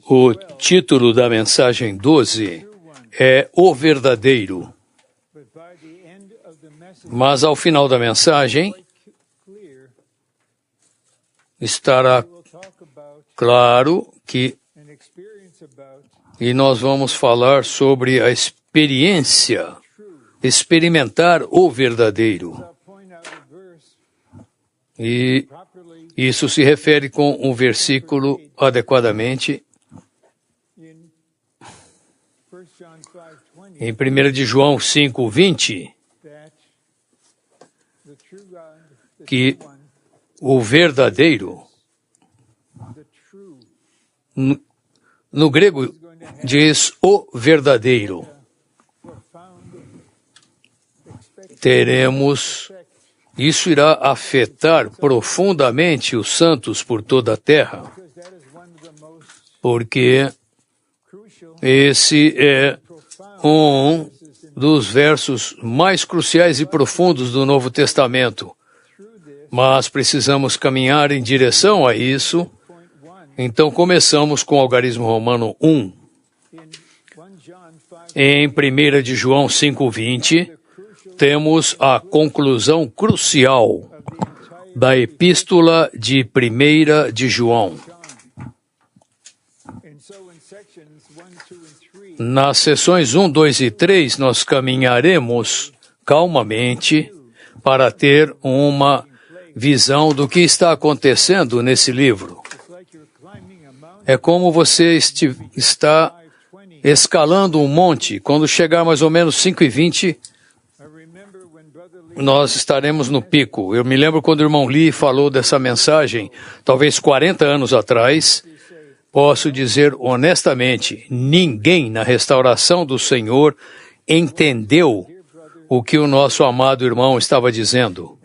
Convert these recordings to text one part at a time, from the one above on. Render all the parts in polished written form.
O título da mensagem 12 é O Verdadeiro. Mas ao final da mensagem estará claro que nós vamos falar sobre a experiência, experimentar o verdadeiro. E isso se refere com um versículo adequadamente em 1 de João 5:20, que o verdadeiro, no grego diz o verdadeiro, isso irá afetar profundamente os santos por toda a terra, porque esse é um dos versos mais cruciais e profundos do Novo Testamento. Mas precisamos caminhar em direção a isso. Então começamos com o algarismo romano 1. Em 1 de João 5:20, temos a conclusão crucial da epístola de 1 de João. Nas seções 1, 2 e 3, nós caminharemos calmamente para ter uma visão do que está acontecendo nesse livro. É como você está escalando um monte. Quando chegar mais ou menos 5:20, nós estaremos no pico. Eu me lembro quando o irmão Lee falou dessa mensagem, talvez 40 anos atrás. Posso dizer honestamente, ninguém na restauração do Senhor entendeu o que o nosso amado irmão estava dizendo.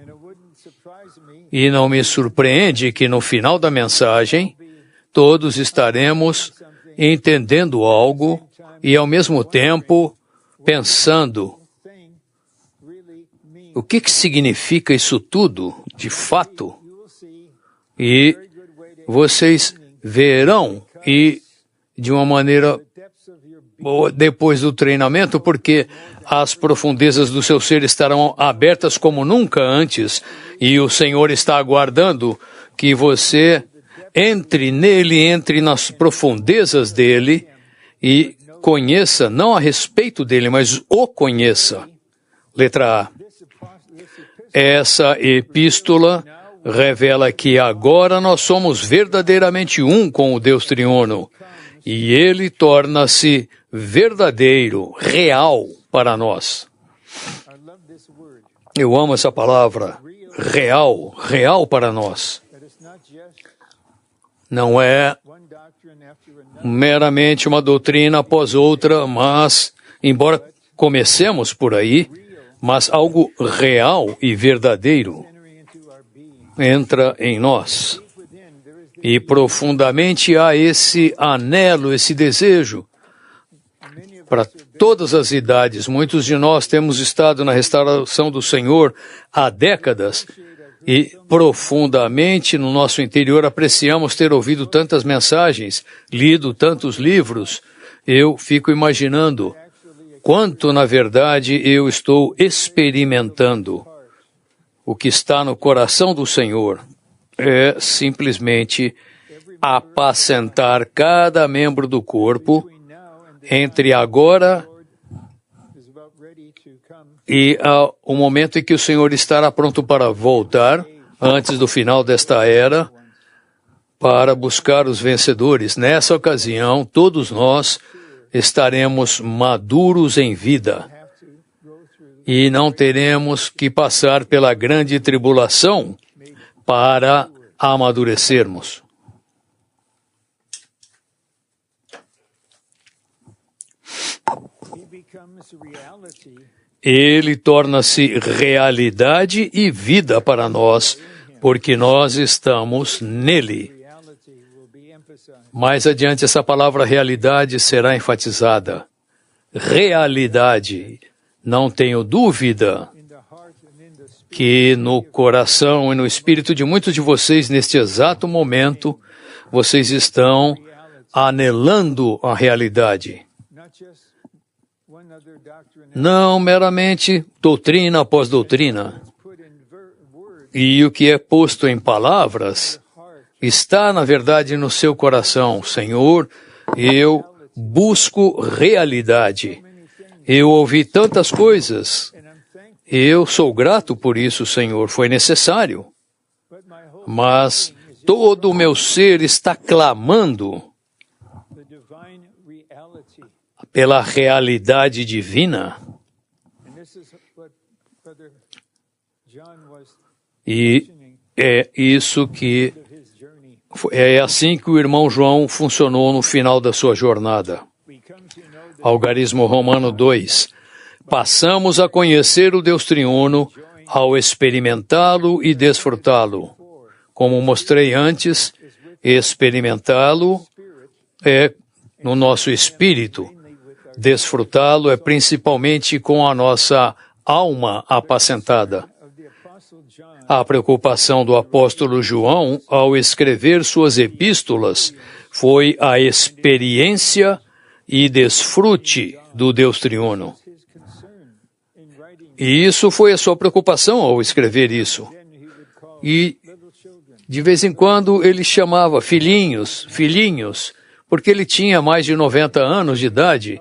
E não me surpreende que no final da mensagem, todos estaremos entendendo algo e ao mesmo tempo pensando: o que significa isso tudo, de fato? E vocês verão, e de uma maneira boa, depois do treinamento, porque as profundezas do seu ser estarão abertas como nunca antes, e o Senhor está aguardando que você entre nele, entre nas profundezas dele e conheça, não a respeito dele, mas o conheça. Letra A. Essa epístola revela que agora nós somos verdadeiramente um com o Deus triuno, e ele torna-se verdadeiro, real para nós. Eu amo essa palavra, real, real para nós. Não é meramente uma doutrina após outra, mas, embora comecemos por aí, mas algo real e verdadeiro entra em nós. E profundamente há esse anelo, esse desejo para todas as idades. Muitos de nós temos estado na restauração do Senhor há décadas e profundamente no nosso interior apreciamos ter ouvido tantas mensagens, lido tantos livros. Eu fico imaginando quanto, na verdade, eu estou experimentando. O que está no coração do Senhor é simplesmente apacentar cada membro do corpo entre agora e o momento em que o Senhor estará pronto para voltar, antes do final desta era, para buscar os vencedores. Nessa ocasião, todos nós estaremos maduros em vida e não teremos que passar pela grande tribulação para amadurecermos. Ele torna-se realidade e vida para nós, porque nós estamos nele. Mais adiante, essa palavra realidade será enfatizada. Realidade. Não tenho dúvida que no coração e no espírito de muitos de vocês, neste exato momento, vocês estão anelando a realidade. Não meramente doutrina após doutrina. E o que é posto em palavras está, na verdade, no seu coração. Senhor, eu busco realidade. Eu ouvi tantas coisas. Eu sou grato por isso, Senhor. Foi necessário. Mas todo o meu ser está clamando pela realidade divina. E é isso que é assim que o irmão João funcionou no final da sua jornada. Algarismo Romano 2. Passamos a conhecer o Deus triuno ao experimentá-lo e desfrutá-lo. Como mostrei antes, experimentá-lo é no nosso espírito. Desfrutá-lo é principalmente com a nossa alma apacentada. A preocupação do apóstolo João, ao escrever suas epístolas, foi a experiência e desfrute do Deus triuno. E isso foi a sua preocupação ao escrever isso. E, de vez em quando, ele chamava filhinhos, filhinhos, porque ele tinha mais de 90 anos de idade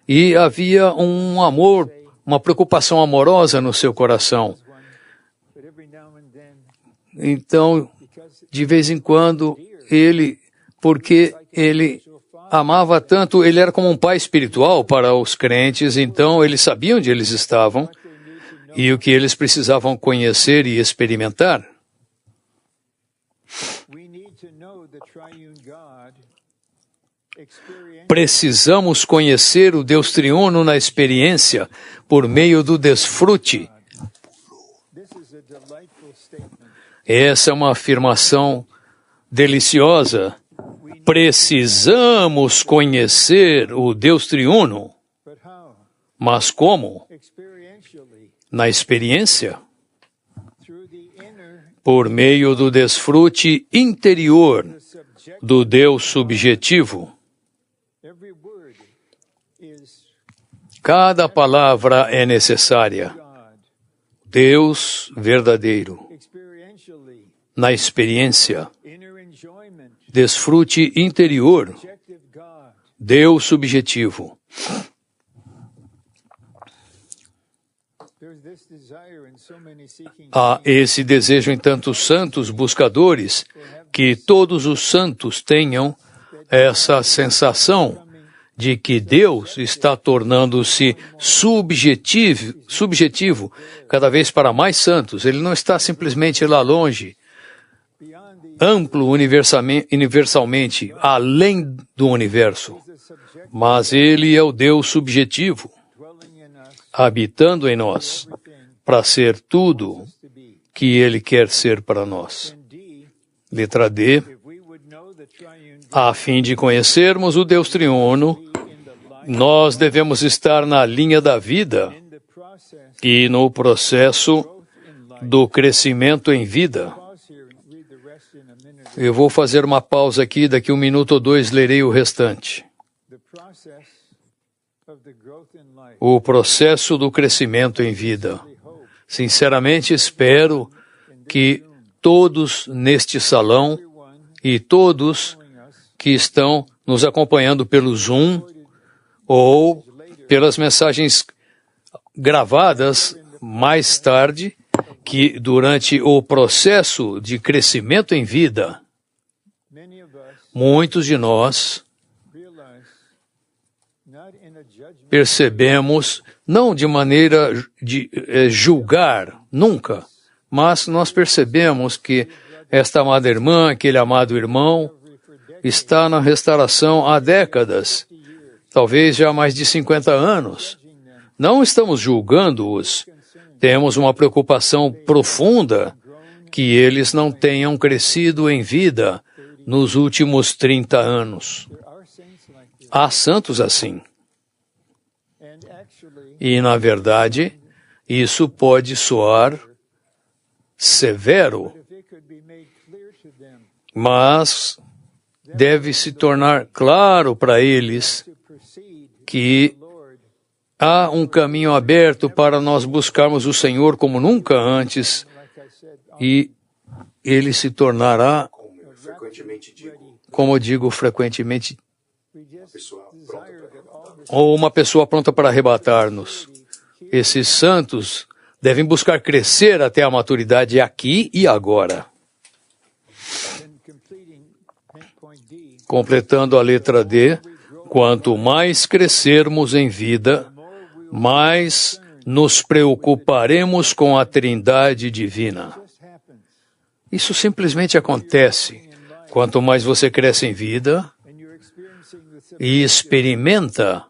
e havia um amor, uma preocupação amorosa no seu coração. Então, de vez em quando, porque ele amava tanto, ele era como um pai espiritual para os crentes, então eles sabiam onde eles estavam e o que eles precisavam conhecer e experimentar. Precisamos conhecer o Deus triuno na experiência por meio do desfrute. Essa é uma afirmação deliciosa. Precisamos conhecer o Deus triuno. Mas como? Na experiência. Por meio do desfrute interior do Deus subjetivo. Cada palavra é necessária. Deus verdadeiro. Na experiência. Desfrute interior. Deus subjetivo. Há esse desejo em tantos santos buscadores que todos os santos tenham essa sensação de que Deus está tornando-se subjetivo cada vez para mais santos. Ele não está simplesmente lá longe, amplo universalmente, além do universo. Mas Ele é o Deus subjetivo, habitando em nós, para ser tudo que Ele quer ser para nós. Letra D. A fim de conhecermos o Deus triuno, nós devemos estar na linha da vida e no processo do crescimento em vida. Eu vou fazer uma pausa aqui, daqui 1 minuto ou 2 lerei o restante. O processo do crescimento em vida. Sinceramente, espero que todos neste salão e todos que estão nos acompanhando pelo Zoom ou pelas mensagens gravadas mais tarde, que durante o processo de crescimento em vida, muitos de nós percebemos, não de maneira de julgar, nunca, mas nós percebemos que esta amada irmã, aquele amado irmão, está na restauração há décadas, talvez já há mais de 50 anos. Não estamos julgando-os, temos uma preocupação profunda que eles não tenham crescido em vida nos últimos 30 anos. Há santos assim. E, na verdade, isso pode soar severo, mas deve se tornar claro para eles que há um caminho aberto para nós buscarmos o Senhor como nunca antes, e Ele se tornará, como eu digo frequentemente, ou uma pessoa pronta para arrebatar-nos. Esses santos devem buscar crescer até a maturidade aqui e agora. Completando a letra D, quanto mais crescermos em vida, mais nos preocuparemos com a Trindade Divina. Isso simplesmente acontece. Quanto mais você cresce em vida e experimenta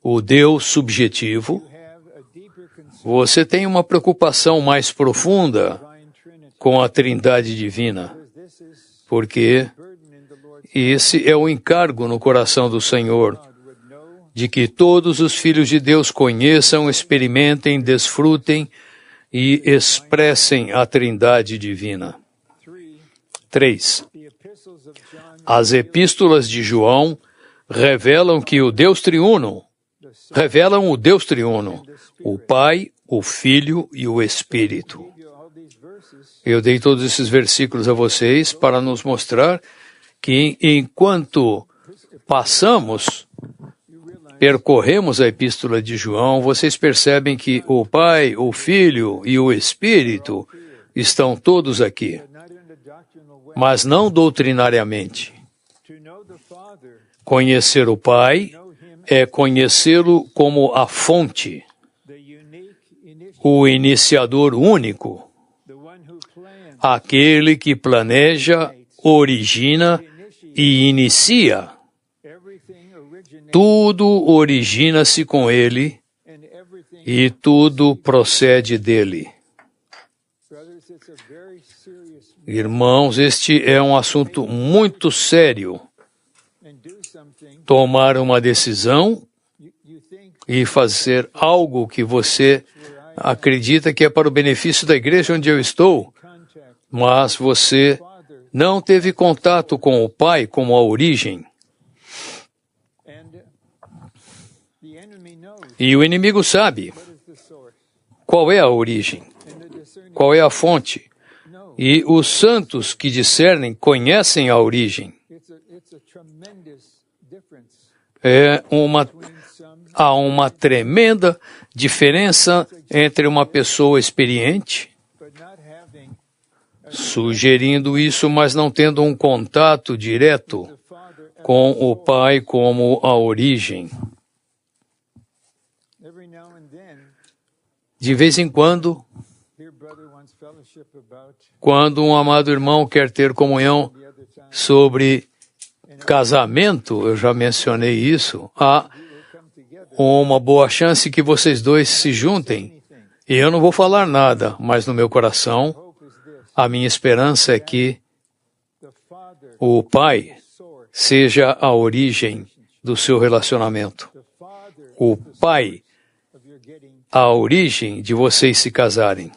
o Deus subjetivo, você tem uma preocupação mais profunda com a Trindade Divina, porque esse é o encargo no coração do Senhor, de que todos os filhos de Deus conheçam, experimentem, desfrutem e expressem a Trindade Divina. 3. As epístolas de João revelam o Deus triuno, o Pai, o Filho e o Espírito. Eu dei todos esses versículos a vocês para nos mostrar que enquanto percorremos a epístola de João, vocês percebem que o Pai, o Filho e o Espírito estão todos aqui, mas não doutrinariamente. Conhecer o Pai é conhecê-lo como a fonte, o iniciador único, aquele que planeja, origina e inicia. Tudo origina-se com ele e tudo procede dele. Irmãos, este é um assunto muito sério. Tomar uma decisão e fazer algo que você acredita que é para o benefício da igreja onde eu estou, mas você não teve contato com o Pai como a origem. E o inimigo sabe qual é a origem, qual é a fonte. E os santos que discernem conhecem a origem. Há uma tremenda diferença entre uma pessoa experiente, sugerindo isso, mas não tendo um contato direto com o Pai como a origem. De vez em quando um amado irmão quer ter comunhão sobre casamento, eu já mencionei isso, há uma boa chance que vocês dois se juntem. E eu não vou falar nada, mas no meu coração, a minha esperança é que o Pai seja a origem do seu relacionamento. O Pai, a origem de vocês se casarem.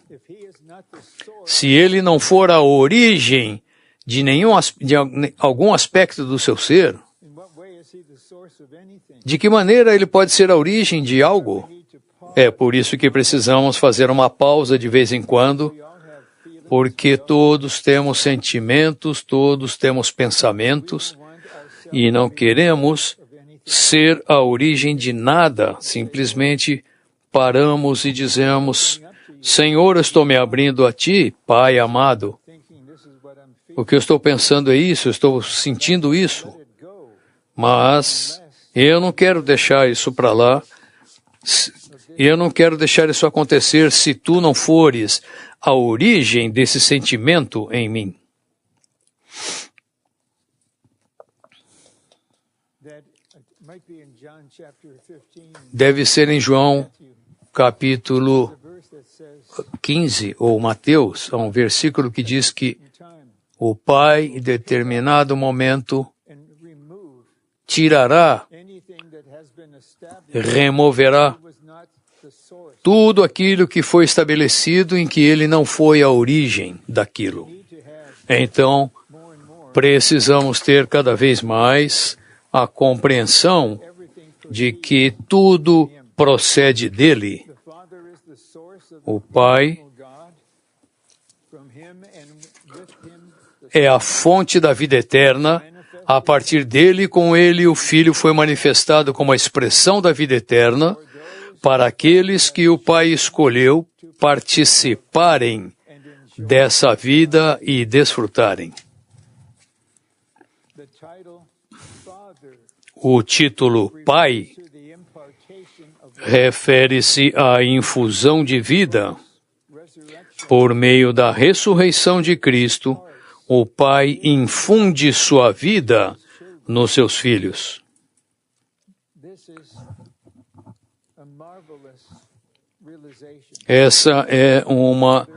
Se ele não for a origem de algum aspecto do seu ser, de que maneira ele pode ser a origem de algo? É por isso que precisamos fazer uma pausa de vez em quando, porque todos temos sentimentos, todos temos pensamentos, e não queremos ser a origem de nada. Simplesmente paramos e dizemos: Senhor, eu estou me abrindo a Ti, Pai amado. O que eu estou pensando é isso, eu estou sentindo isso. Mas eu não quero deixar isso para lá. Eu não quero deixar isso acontecer se Tu não fores a origem desse sentimento em mim. Deve ser em João, capítulo 15, ou Mateus, há um versículo que diz que o Pai, em determinado momento, tirará, removerá tudo aquilo que foi estabelecido em que ele não foi a origem daquilo. Então, precisamos ter cada vez mais a compreensão de que tudo procede dele. O Pai é a fonte da vida eterna. A partir dele, com ele, o Filho foi manifestado como a expressão da vida eterna para aqueles que o Pai escolheu participarem dessa vida e desfrutarem. O título Pai refere-se à infusão de vida. Por meio da ressurreição de Cristo, o Pai infunde sua vida nos seus filhos. Essa é uma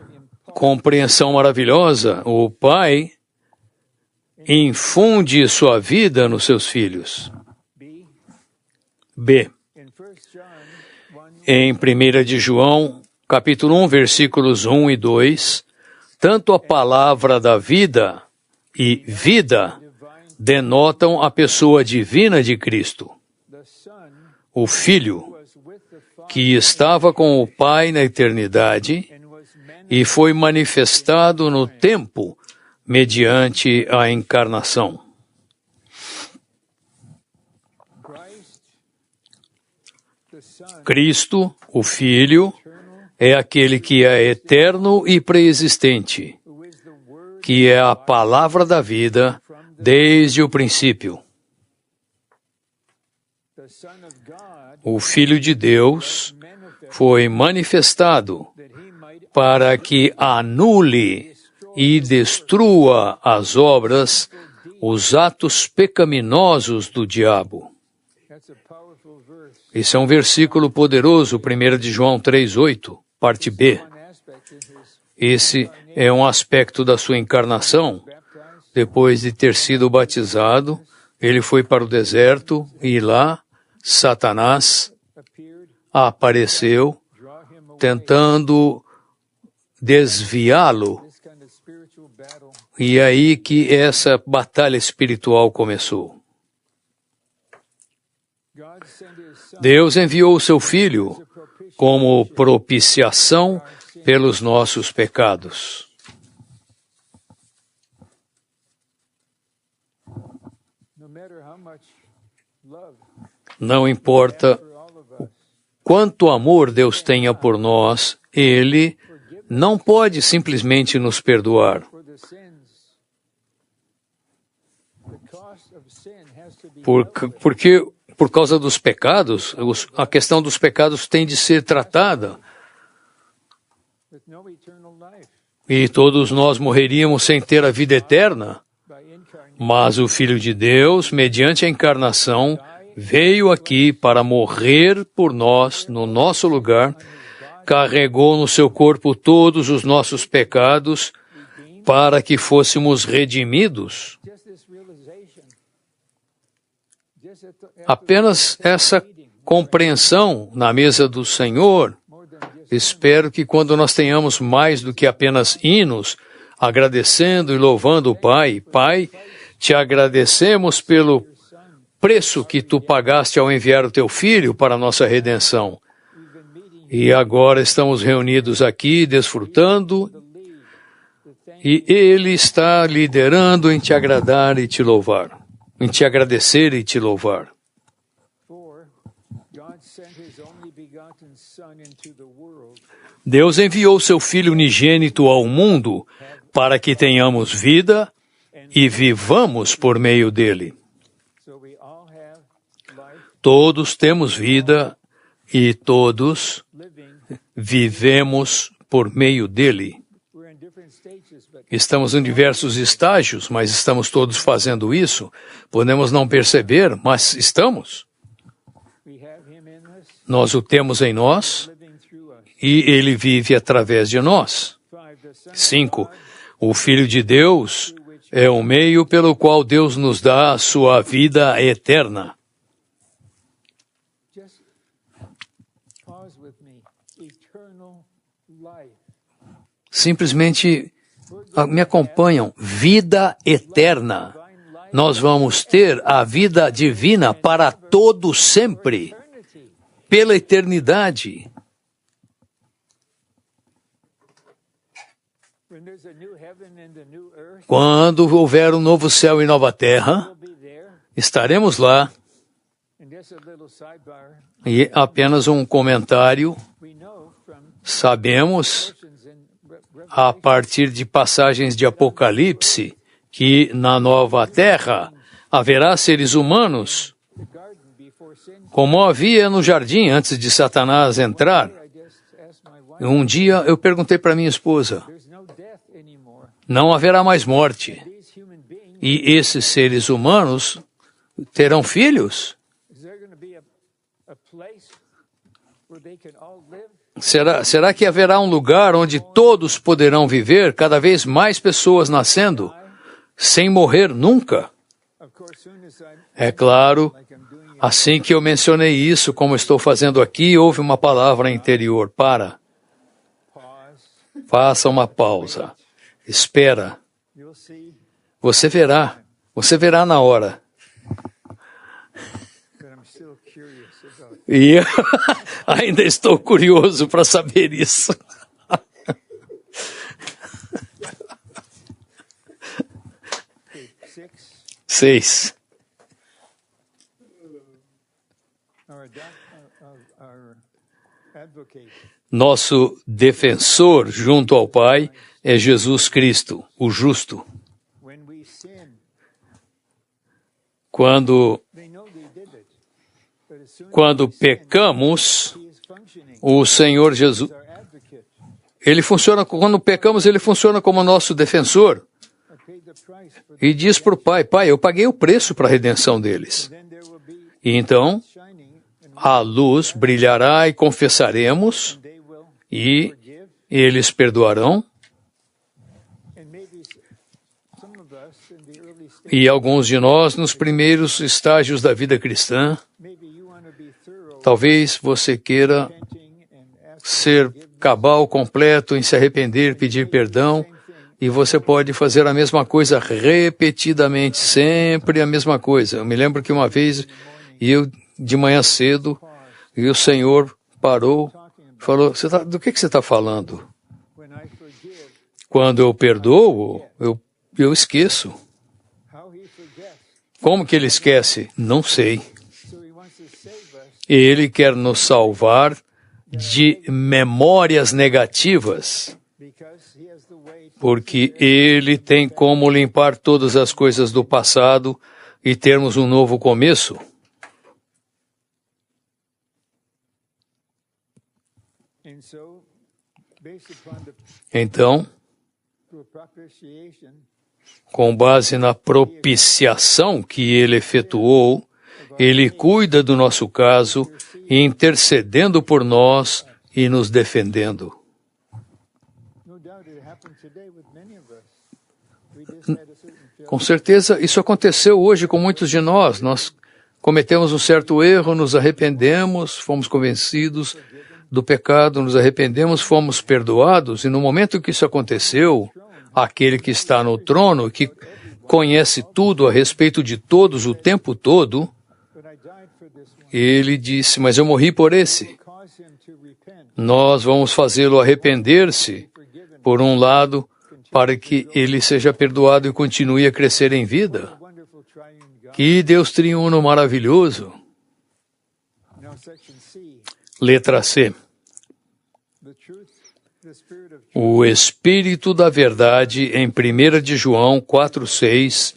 compreensão maravilhosa. O Pai infunde sua vida nos seus filhos. B. Em 1 de João, capítulo 1, versículos 1 e 2, tanto a palavra da vida e vida denotam a pessoa divina de Cristo. O Filho, que estava com o Pai na eternidade e foi manifestado no tempo mediante a encarnação. Cristo, o Filho, é aquele que é eterno e preexistente, que é a palavra da vida desde o princípio. O Filho de Deus foi manifestado para que anule e destrua as obras, os atos pecaminosos do diabo. Esse é um versículo poderoso, 1 de João 3:8, parte B. Esse é um aspecto da sua encarnação. Depois de ter sido batizado, ele foi para o deserto e lá Satanás apareceu tentando desviá-lo. E é aí que essa batalha espiritual começou. Deus enviou o seu Filho como propiciação pelos nossos pecados. Não importa quanto amor Deus tenha por nós, Ele não pode simplesmente nos perdoar. Porque por causa dos pecados, a questão dos pecados tem de ser tratada. E todos nós morreríamos sem ter a vida eterna. Mas o Filho de Deus, mediante a encarnação, veio aqui para morrer por nós, no nosso lugar, carregou no seu corpo todos os nossos pecados para que fôssemos redimidos. Apenas essa compreensão na mesa do Senhor, espero que quando nós tenhamos mais do que apenas hinos, agradecendo e louvando o Pai, Pai, te agradecemos pelo preço que tu pagaste ao enviar o teu Filho para a nossa redenção. E agora estamos reunidos aqui, desfrutando, e Ele está liderando em te agradar e te louvar, em te agradecer e te louvar. Deus enviou seu Filho unigênito ao mundo para que tenhamos vida e vivamos por meio dele. Todos temos vida e todos vivemos por meio dele. Estamos em diversos estágios, mas estamos todos fazendo isso. Podemos não perceber, mas estamos. Nós o temos em nós e ele vive através de nós. 5. O Filho de Deus é o meio pelo qual Deus nos dá a sua vida eterna. Simplesmente me acompanham, vida eterna. Nós vamos ter a vida divina para todo sempre, pela eternidade. Quando houver um novo céu e nova terra, estaremos lá. E apenas um comentário. Sabemos, a partir de passagens de Apocalipse, que na nova terra haverá seres humanos, como havia no jardim antes de Satanás entrar. Um dia eu perguntei para minha esposa, não haverá mais morte. E esses seres humanos terão filhos? Será que haverá um lugar onde todos poderão viver, cada vez mais pessoas nascendo, sem morrer nunca? É claro, assim que eu mencionei isso, como estou fazendo aqui, houve uma palavra interior, para. Faça uma pausa. Espera. Você verá na hora. E eu ainda estou curioso para saber isso. 6. Nosso defensor junto ao Pai é Jesus Cristo, o justo. Quando pecamos, o Senhor Jesus, quando pecamos, ele funciona como nosso defensor. E diz para o Pai, Pai, eu paguei o preço para a redenção deles. E então, a luz brilhará e confessaremos, e eles perdoarão. E alguns de nós, nos primeiros estágios da vida cristã, talvez você queira ser cabal, completo, em se arrepender, pedir perdão, e você pode fazer a mesma coisa repetidamente, sempre a mesma coisa. Eu me lembro que uma vez, eu de manhã cedo, e o Senhor parou, falou, do que você está falando? Quando eu perdoo, eu esqueço. Como que ele esquece? Não sei. Ele quer nos salvar de memórias negativas, porque ele tem como limpar todas as coisas do passado e termos um novo começo. Então, com base na propiciação que ele efetuou, ele cuida do nosso caso, intercedendo por nós e nos defendendo. Com certeza, isso aconteceu hoje com muitos de nós. Nós cometemos um certo erro, nos arrependemos, fomos convencidos do pecado, nos arrependemos, fomos perdoados, e no momento que isso aconteceu, aquele que está no trono, que conhece tudo a respeito de todos o tempo todo, ele disse, mas eu morri por esse. Nós vamos fazê-lo arrepender-se, por um lado, para que ele seja perdoado e continue a crescer em vida. Que Deus triuno maravilhoso. Letra C. O Espírito da Verdade, em 1 de João 4:6,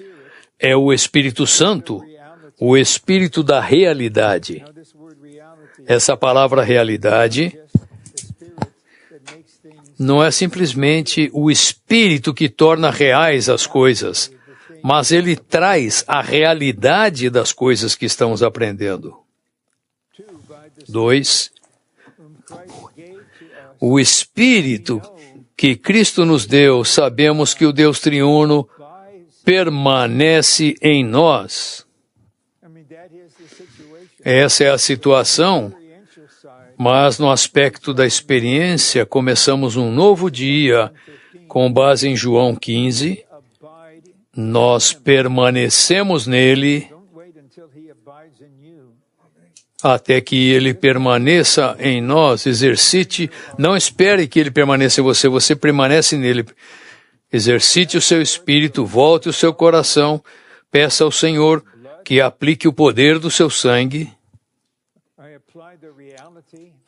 é o Espírito Santo, o Espírito da realidade. Essa palavra realidade não é simplesmente o Espírito que torna reais as coisas, mas ele traz a realidade das coisas que estamos aprendendo. 2. O Espírito que Cristo nos deu, sabemos que o Deus triuno permanece em nós. Essa é a situação, mas no aspecto da experiência, começamos um novo dia com base em João 15, nós permanecemos nele até que ele permaneça em nós. Exercite, não espere que ele permaneça em você, você permanece nele. Exercite o seu espírito, volte o seu coração, peça ao Senhor que aplique o poder do seu sangue.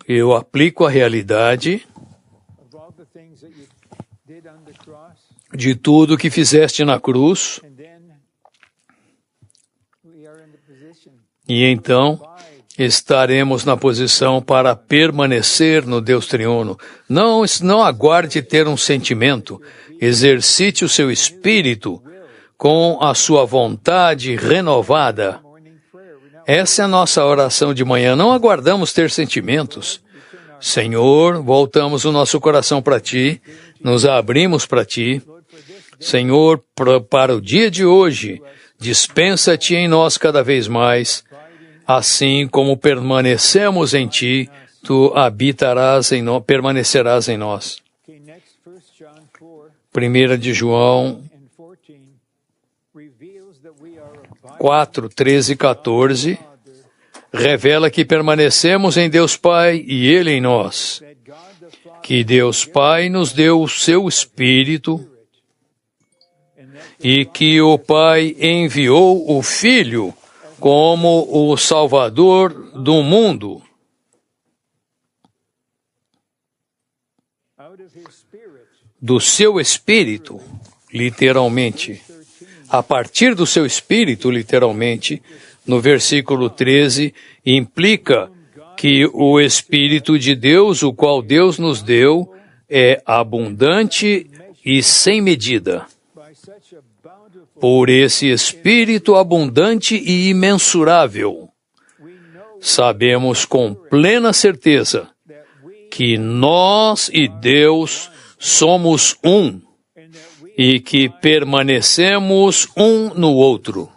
Eu aplico a realidade de tudo que fizeste na cruz. E então estaremos na posição para permanecer no Deus triuno. Não aguarde ter um sentimento. Exercite o seu espírito com a sua vontade renovada. Essa é a nossa oração de manhã. Não aguardamos ter sentimentos. Senhor, voltamos o nosso coração para Ti, nos abrimos para Ti. Senhor, para o dia de hoje, dispensa-te em nós cada vez mais. Assim como permanecemos em Ti, Tu habitarás em nós, permanecerás em nós. 1 de João 4, 13 e 14 revela que permanecemos em Deus Pai e Ele em nós. Que Deus Pai nos deu o seu Espírito e que o Pai enviou o Filho como o Salvador do mundo. Do seu Espírito, literalmente. A partir do seu Espírito, literalmente, no versículo 13, implica que o Espírito de Deus, o qual Deus nos deu, é abundante e sem medida. Por esse Espírito abundante e imensurável, sabemos com plena certeza que nós e Deus somos um e que permanecemos um no outro.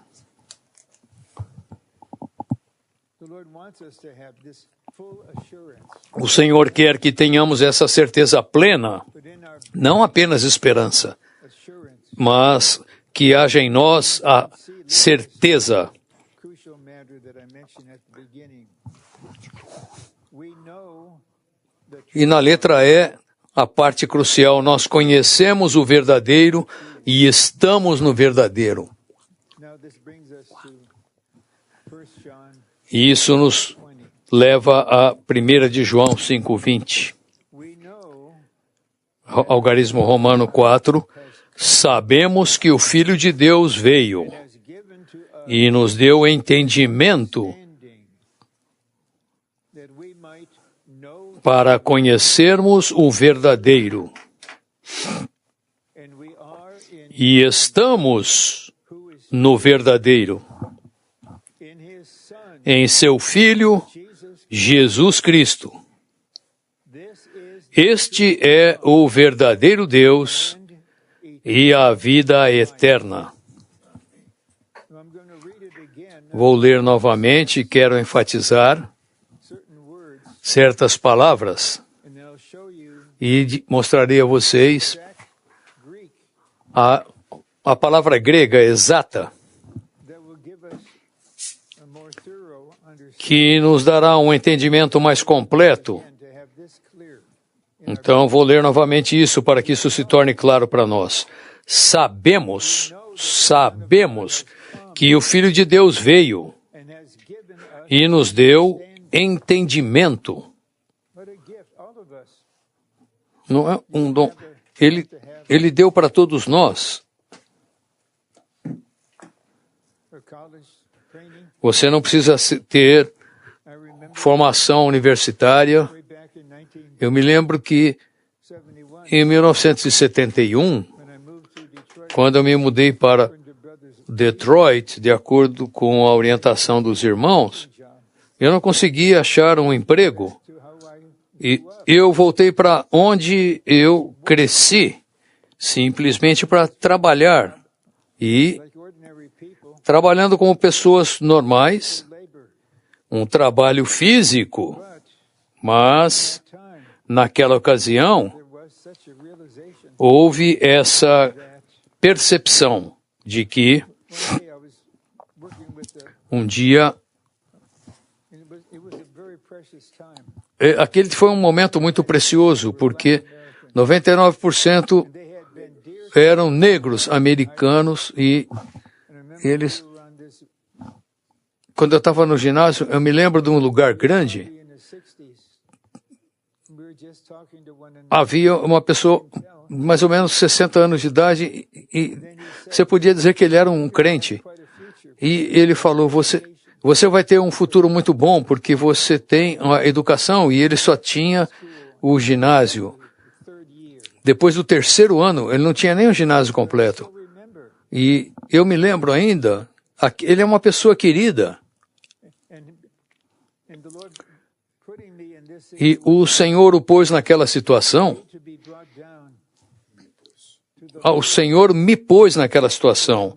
O Senhor quer que tenhamos essa certeza plena, não apenas esperança, mas que haja em nós a certeza. E na letra E, a parte crucial, nós conhecemos o verdadeiro e estamos no verdadeiro. E isso nos leva a 1 de João 5:20. Algarismo romano 4. Sabemos que o Filho de Deus veio e nos deu entendimento para conhecermos o verdadeiro. E estamos no verdadeiro. Em seu Filho, Jesus Cristo. Este é o verdadeiro Deus e a vida eterna. Vou ler novamente e quero enfatizar certas palavras e mostrarei a vocês a palavra grega exata que nos dará um entendimento mais completo. Então, vou ler novamente isso para que isso se torne claro para nós. Sabemos que o Filho de Deus veio e nos deu entendimento. Não é um dom. Ele deu para todos nós. Você não precisa ter formação universitária. Eu me lembro que em 1971, quando eu me mudei para Detroit, de acordo com a orientação dos irmãos, eu não conseguia achar um emprego. E eu voltei para onde eu cresci, simplesmente para trabalhar. E trabalhando como pessoas normais, um trabalho físico, mas naquela ocasião houve essa percepção de que um dia aquele foi um momento muito precioso, porque 99% eram negros americanos e eles... Quando eu estava no ginásio, eu me lembro de um lugar grande. Havia uma pessoa, mais ou menos 60 anos de idade, e você podia dizer que ele era um crente. E ele falou, você vai ter um futuro muito bom, porque você tem uma educação, e ele só tinha o ginásio. Depois do terceiro ano, ele não tinha nem o ginásio completo. E eu me lembro ainda, ele é uma pessoa querida. E o Senhor o pôs naquela situação. O Senhor me pôs naquela situação.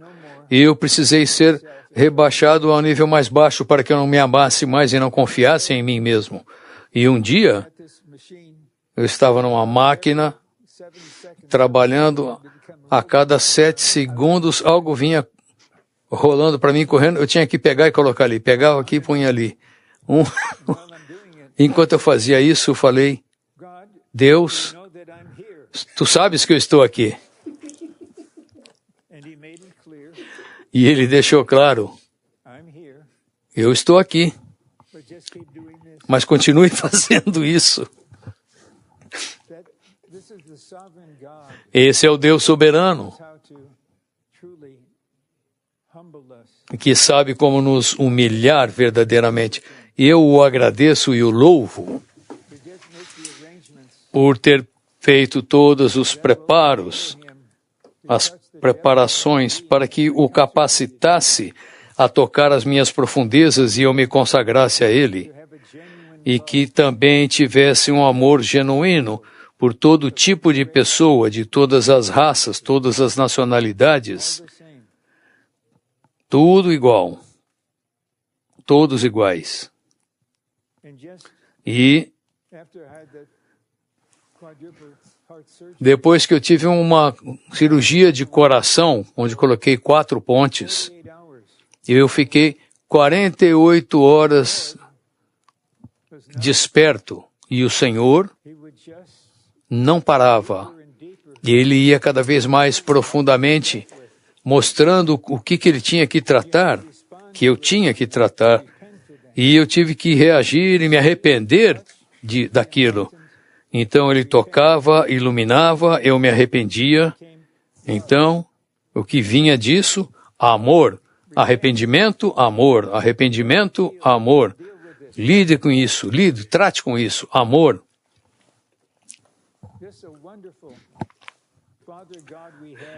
E eu precisei ser rebaixado ao nível mais baixo para que eu não me amasse mais e não confiasse em mim mesmo. E um dia, eu estava numa máquina, trabalhando, a cada 7 segundos algo vinha rolando para mim, correndo, eu tinha que pegar e colocar ali, pegava aqui e punha ali. Enquanto eu fazia isso, eu falei, Deus, tu sabes que eu estou aqui. E ele deixou claro, eu estou aqui, mas continue fazendo isso. Esse é o Deus soberano, que sabe como nos humilhar verdadeiramente. Eu o agradeço e o louvo por ter feito todos os preparos, as preparações para que o capacitasse a tocar as minhas profundezas e eu me consagrasse a Ele, e que também tivesse um amor genuíno por todo tipo de pessoa, de todas as raças, todas as nacionalidades, tudo igual, todos iguais. E depois que eu tive uma cirurgia de coração, onde coloquei 4 pontes, eu fiquei 48 horas desperto, e o Senhor não parava. Ele ia cada vez mais profundamente, mostrando o que ele tinha que tratar, que eu tinha que tratar, e eu tive que reagir e me arrepender daquilo. Então ele tocava, iluminava, eu me arrependia. Então, o que vinha disso? Amor. Arrependimento, amor. Arrependimento, amor. Lide com isso, trate com isso, amor.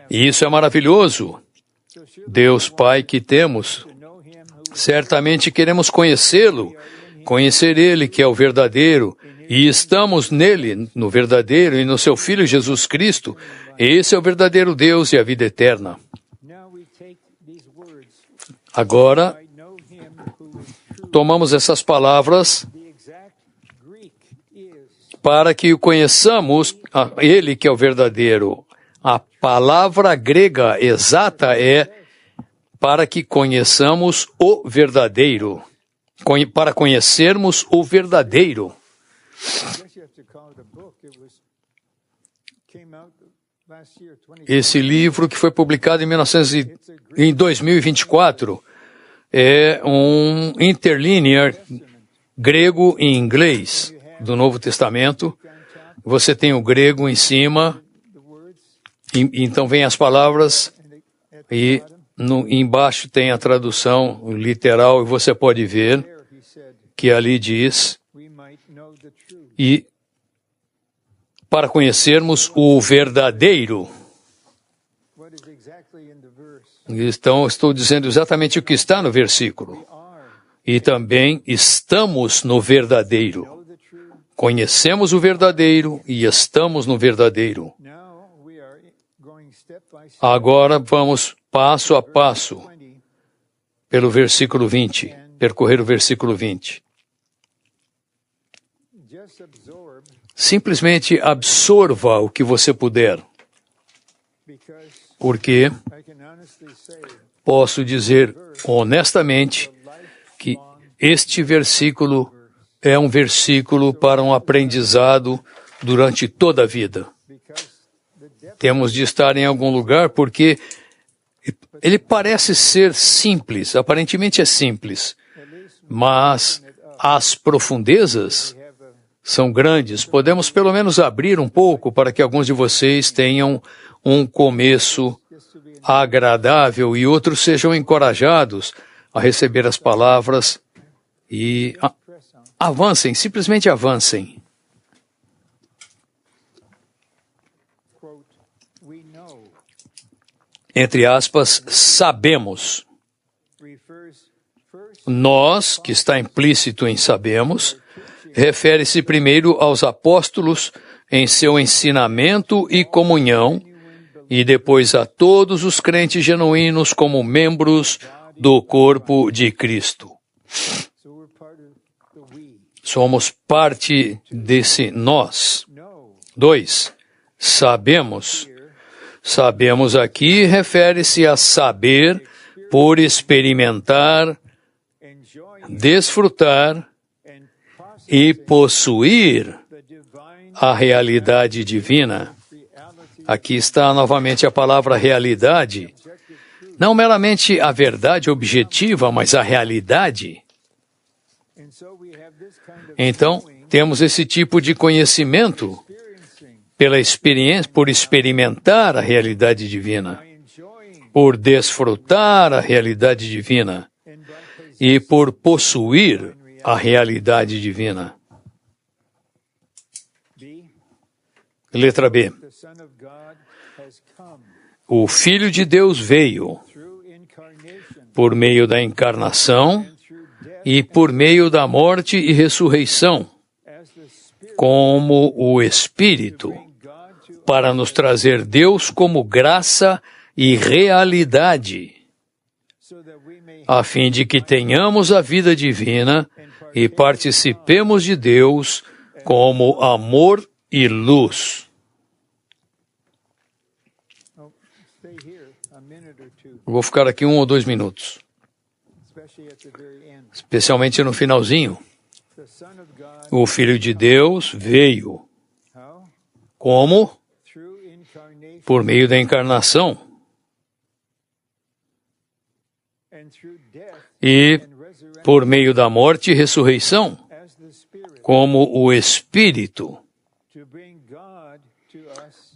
E isso é maravilhoso. Deus Pai que temos, certamente queremos conhecê-lo, conhecer Ele que é o verdadeiro, e estamos nele, no verdadeiro, e no seu Filho Jesus Cristo. Esse é o verdadeiro Deus e a vida eterna. Agora, tomamos essas palavras para que o conheçamos, Ele que é o verdadeiro. A palavra grega exata é para que conheçamos o verdadeiro. Para conhecermos o verdadeiro. Esse livro que foi publicado em 2024 é um interlinear grego e inglês do Novo Testamento. Você tem o grego em cima, então vem as palavras e embaixo tem a tradução literal e você pode ver que ali diz, e para conhecermos o verdadeiro. Então, estou dizendo exatamente o que está no versículo. E também estamos no verdadeiro. Conhecemos o verdadeiro e estamos no verdadeiro. Agora vamos passo a passo pelo versículo 20, percorrer o versículo 20. Simplesmente absorva o que você puder. porque posso dizer honestamente que este versículo é um versículo para um aprendizado durante toda a vida. Temos de estar em algum lugar porque ele parece ser simples, aparentemente é simples, mas as profundezas são grandes. Podemos pelo menos abrir um pouco para que alguns de vocês tenham um começo agradável e outros sejam encorajados a receber as palavras e avancem, simplesmente avancem. Entre aspas, sabemos. Nós, que está implícito em sabemos, refere-se primeiro aos apóstolos em seu ensinamento e comunhão, e depois a todos os crentes genuínos como membros do corpo de Cristo. Somos parte desse nós. 2. Sabemos. Sabemos aqui refere-se a saber por experimentar, desfrutar e possuir a realidade divina. Aqui está novamente a palavra realidade. Não meramente a verdade objetiva, mas a realidade. Então, temos esse tipo de conhecimento pela experiência, por experimentar a realidade divina, por desfrutar a realidade divina e por possuir a realidade divina. Letra B. O Filho de Deus veio por meio da encarnação e por meio da morte e ressurreição, como o Espírito, para nos trazer Deus como graça e realidade, a fim de que tenhamos a vida divina e participemos de Deus como amor e luz. Vou ficar aqui 1 ou 2 minutos, especialmente no finalzinho. O Filho de Deus veio. Como? Por meio da encarnação e por meio da morte e ressurreição, como o Espírito,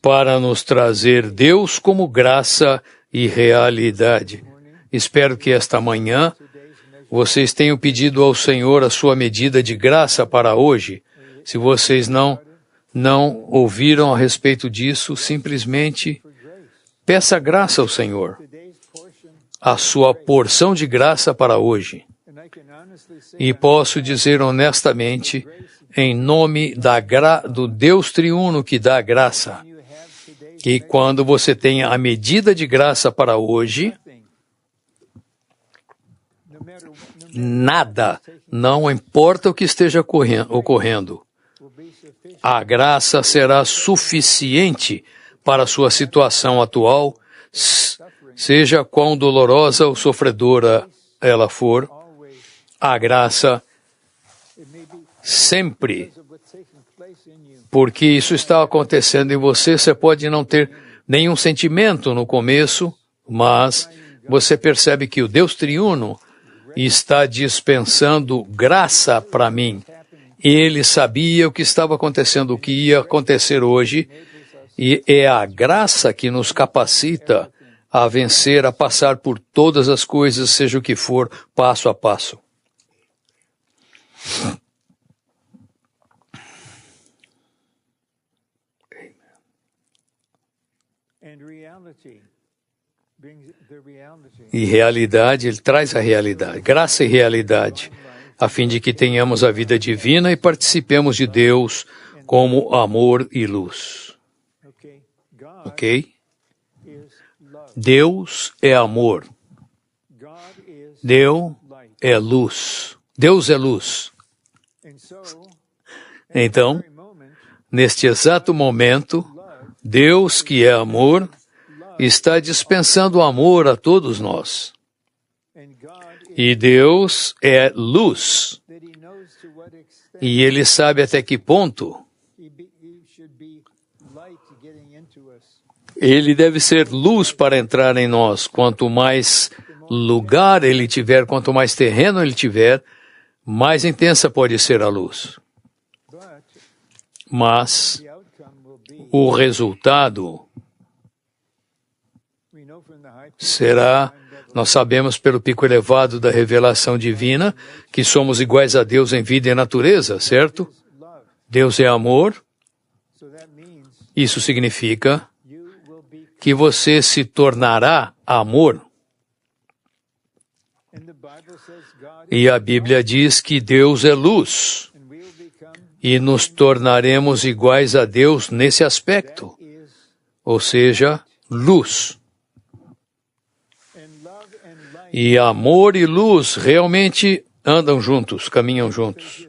para nos trazer Deus como graça e realidade. Espero que esta manhã vocês tenham pedido ao Senhor a sua medida de graça para hoje. Se vocês não ouviram a respeito disso, simplesmente peça graça ao Senhor, a sua porção de graça para hoje. E posso dizer honestamente, em nome do Deus triuno que dá graça, que quando você tem a medida de graça para hoje, nada, não importa o que esteja ocorrendo, a graça será suficiente para a sua situação atual, seja quão dolorosa ou sofredora ela for. A graça sempre, porque isso está acontecendo em você, você pode não ter nenhum sentimento no começo, mas você percebe que o Deus triuno está dispensando graça para mim. Ele sabia o que estava acontecendo, o que ia acontecer hoje, e é a graça que nos capacita a vencer, a passar por todas as coisas, seja o que for, passo a passo. E realidade, ele traz a realidade, graça e realidade, a fim de que tenhamos a vida divina e participemos de Deus como amor e luz. Ok? Deus é amor. Deus é luz. Deus é luz. Então, neste exato momento, Deus, que é amor, está dispensando amor a todos nós. E Deus é luz. E Ele sabe até que ponto Ele deve ser luz para entrar em nós. Quanto mais lugar Ele tiver, quanto mais terreno Ele tiver, mais intensa pode ser a luz. Mas o resultado será, nós sabemos pelo pico elevado da revelação divina, que somos iguais a Deus em vida e natureza, certo? Deus é amor. Isso significa que você se tornará amor. E a Bíblia diz que Deus é luz. E nos tornaremos iguais a Deus nesse aspecto. Ou seja, luz. E amor e luz realmente andam juntos, caminham juntos.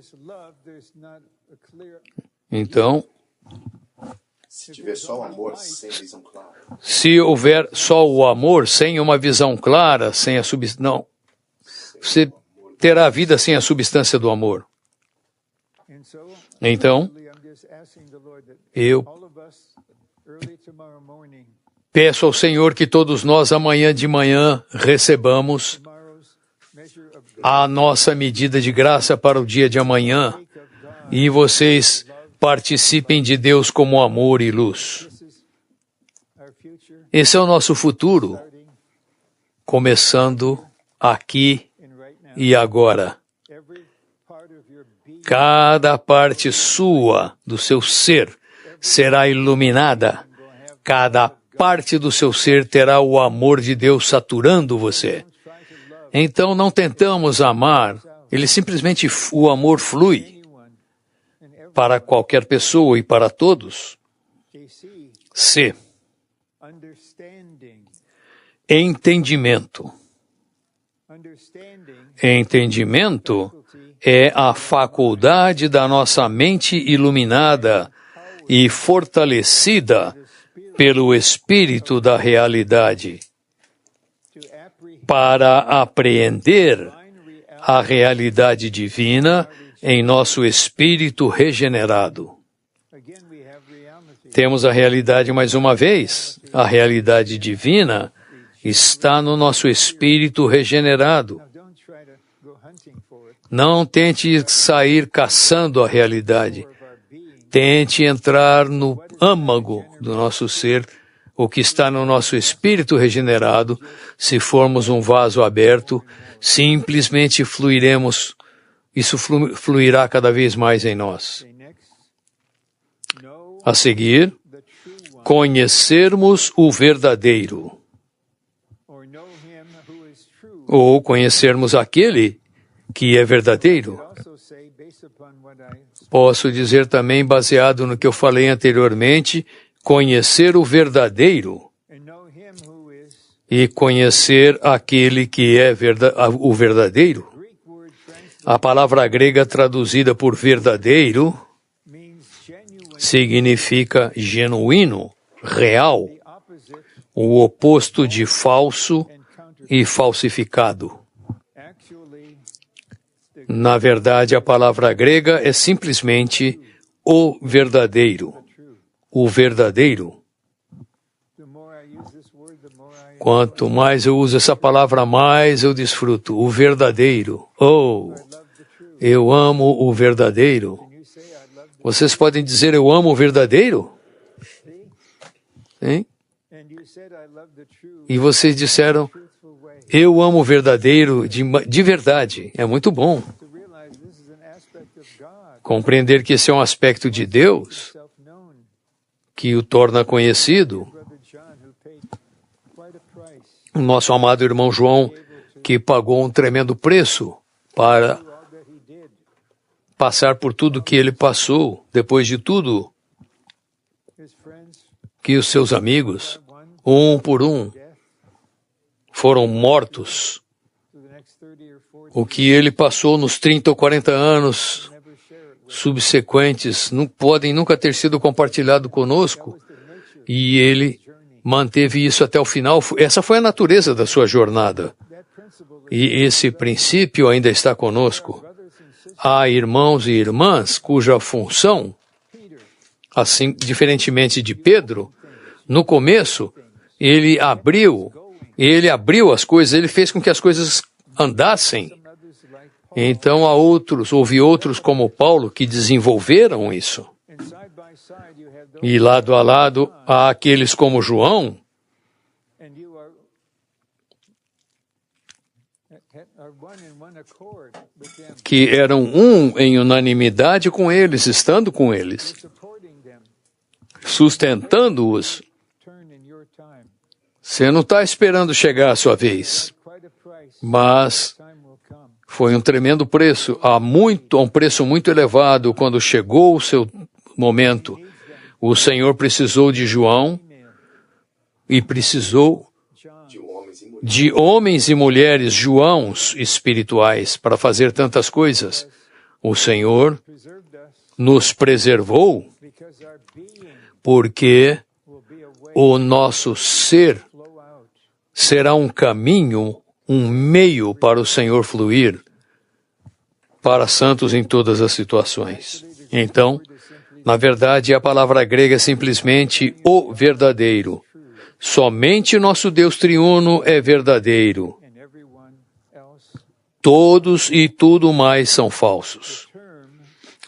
Então, se tiver só o amor, sem visão clara. Se houver só o amor, sem uma visão clara, sem a substância, não. Você terá a vida sem a substância do amor. Então, eu peço ao Senhor que todos nós amanhã de manhã recebamos a nossa medida de graça para o dia de amanhã e vocês participem de Deus como amor e luz. Esse é o nosso futuro, começando aqui e agora. Cada parte sua, do seu ser, será iluminada. Cada parte do seu ser terá o amor de Deus saturando você. Então não tentamos amar, o amor flui para qualquer pessoa e para todos. C. Entendimento. Entendimento é a faculdade da nossa mente iluminada e fortalecida pelo Espírito da realidade para apreender a realidade divina em nosso espírito regenerado. Temos a realidade mais uma vez. A realidade divina está no nosso espírito regenerado. Não tente sair caçando a realidade. Tente entrar no âmago do nosso ser, o que está no nosso espírito regenerado. Se formos um vaso aberto, simplesmente fluiremos. Isso fluirá cada vez mais em nós. A seguir, conhecermos o verdadeiro. Ou conhecermos aquele que é verdadeiro. Posso dizer também, baseado no que eu falei anteriormente, conhecer o verdadeiro e conhecer aquele que é o verdadeiro. A palavra grega traduzida por verdadeiro significa genuíno, real, o oposto de falso e falsificado. Na verdade, a palavra grega é simplesmente o verdadeiro. O verdadeiro. Quanto mais eu uso essa palavra, mais eu desfruto. O verdadeiro. Oh, eu amo o verdadeiro. Vocês podem dizer, eu amo o verdadeiro? Hein? E vocês disseram, eu amo o verdadeiro de verdade. É muito bom. Compreender que esse é um aspecto de Deus que o torna conhecido. O nosso amado irmão João, que pagou um tremendo preço para passar por tudo que ele passou, depois de tudo que os seus amigos, um por um, foram mortos. O que ele passou nos 30 ou 40 anos subsequentes não podem nunca ter sido compartilhado conosco. E ele manteve isso até o final. Essa foi a natureza da sua jornada. E esse princípio ainda está conosco. Há irmãos e irmãs cuja função, assim, diferentemente de Pedro, no começo, ele abriu as coisas, ele fez com que as coisas andassem. Então houve outros como Paulo que desenvolveram isso. E lado a lado há aqueles como João, que eram em unanimidade com eles, estando com eles, sustentando-os. Você não está esperando chegar a sua vez, mas foi um tremendo preço, um preço muito elevado. Quando chegou o seu momento, o Senhor precisou de João e precisou de homens e mulheres Joãos espirituais para fazer tantas coisas. O Senhor nos preservou porque o nosso ser será um caminho, um meio para o Senhor fluir para santos em todas as situações. Então, na verdade, a palavra grega é simplesmente o verdadeiro. Somente nosso Deus triuno é verdadeiro. Todos e tudo mais são falsos.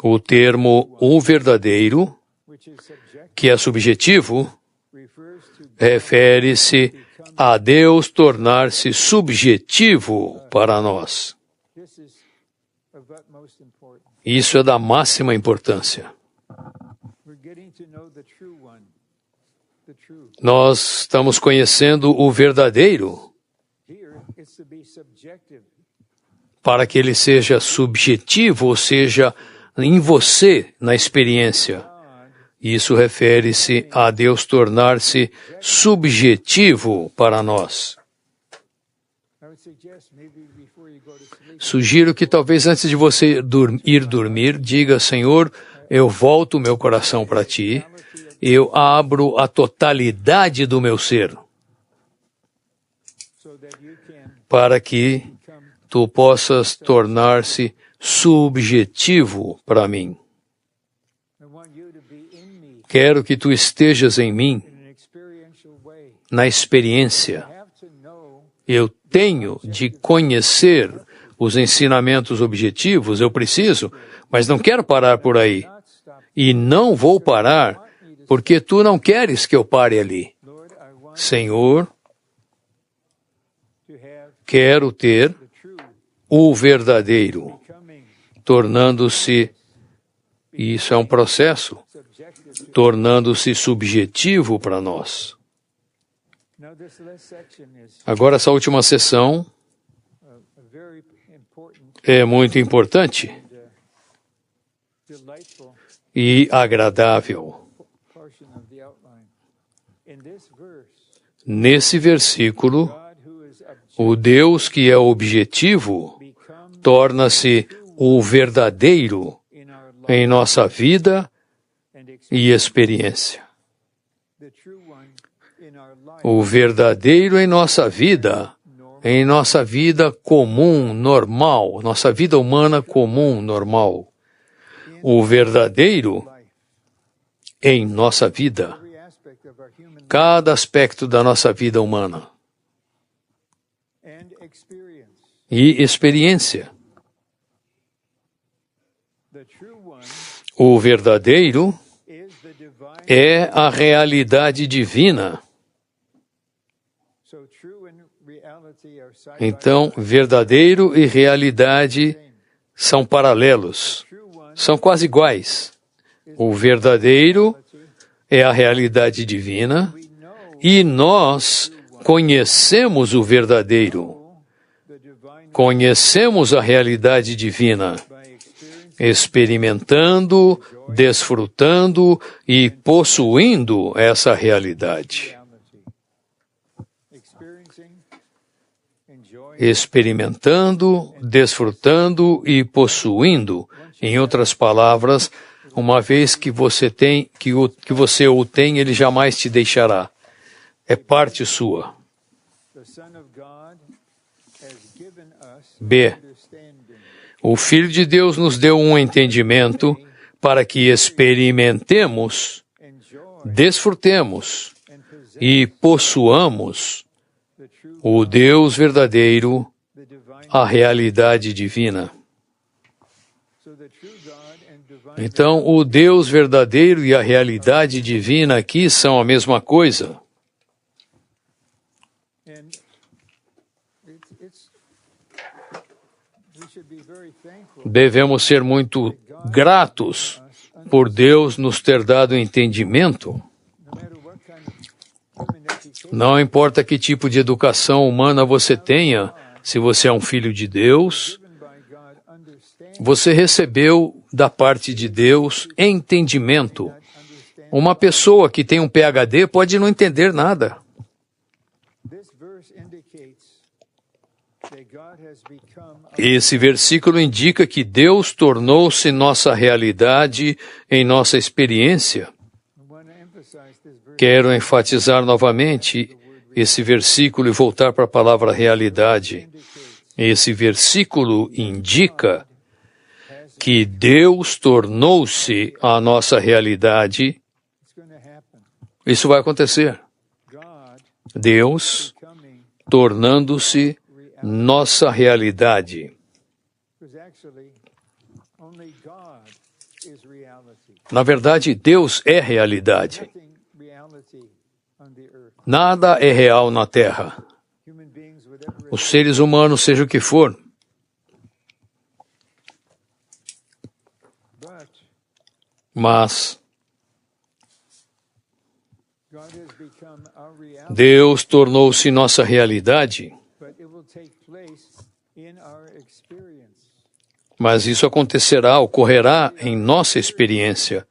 O termo o verdadeiro, que é subjetivo, refere-se a Deus tornar-se subjetivo para nós. Isso é da máxima importância. Nós estamos conhecendo o verdadeiro para que ele seja subjetivo, ou seja, em você, na experiência. Isso refere-se a Deus tornar-se subjetivo para nós. Sugiro que talvez antes de você ir dormir, diga: Senhor, eu volto meu coração para Ti, eu abro a totalidade do meu ser, para que Tu possas tornar-se subjetivo para mim. Quero que Tu estejas em mim, na experiência. Eu tenho de conhecer os ensinamentos objetivos, eu preciso, mas não quero parar por aí. E não vou parar, porque Tu não queres que eu pare ali. Senhor, quero ter o verdadeiro, tornando-se, e isso é um processo, tornando-se subjetivo para nós. Agora, essa última sessão é muito importante e agradável. Nesse versículo, o Deus que é objetivo torna-se o verdadeiro em nossa vida e experiência. O verdadeiro em nossa vida comum, normal, nossa vida humana comum, normal. O verdadeiro em nossa vida, cada aspecto da nossa vida humana. E experiência. O verdadeiro é a realidade divina. Então, verdadeiro e realidade são paralelos, são quase iguais. O verdadeiro é a realidade divina e nós conhecemos o verdadeiro. Conhecemos a realidade divina, experimentando, desfrutando e possuindo essa realidade. Experimentando, desfrutando e possuindo. Em outras palavras, uma vez que você o tem, ele jamais te deixará. é parte sua. B. O Filho de Deus nos deu um entendimento para que experimentemos, desfrutemos e possuamos o Deus verdadeiro, a realidade divina. Então, o Deus verdadeiro e a realidade divina aqui são a mesma coisa. Devemos ser muito gratos por Deus nos ter dado entendimento. Não importa que tipo de educação humana você tenha, se você é um filho de Deus, você recebeu da parte de Deus entendimento. Uma pessoa que tem um PhD pode não entender nada. Esse versículo indica que Deus tornou-se nossa realidade em nossa experiência. Quero enfatizar novamente esse versículo e voltar para a palavra realidade. Esse versículo indica que Deus tornou-se a nossa realidade. Isso vai acontecer. Deus tornando-se nossa realidade. Na verdade, Deus é realidade. Nada é real na Terra. Os seres humanos, seja o que for. Mas Deus tornou-se nossa realidade. Mas isso ocorrerá em nossa experiência.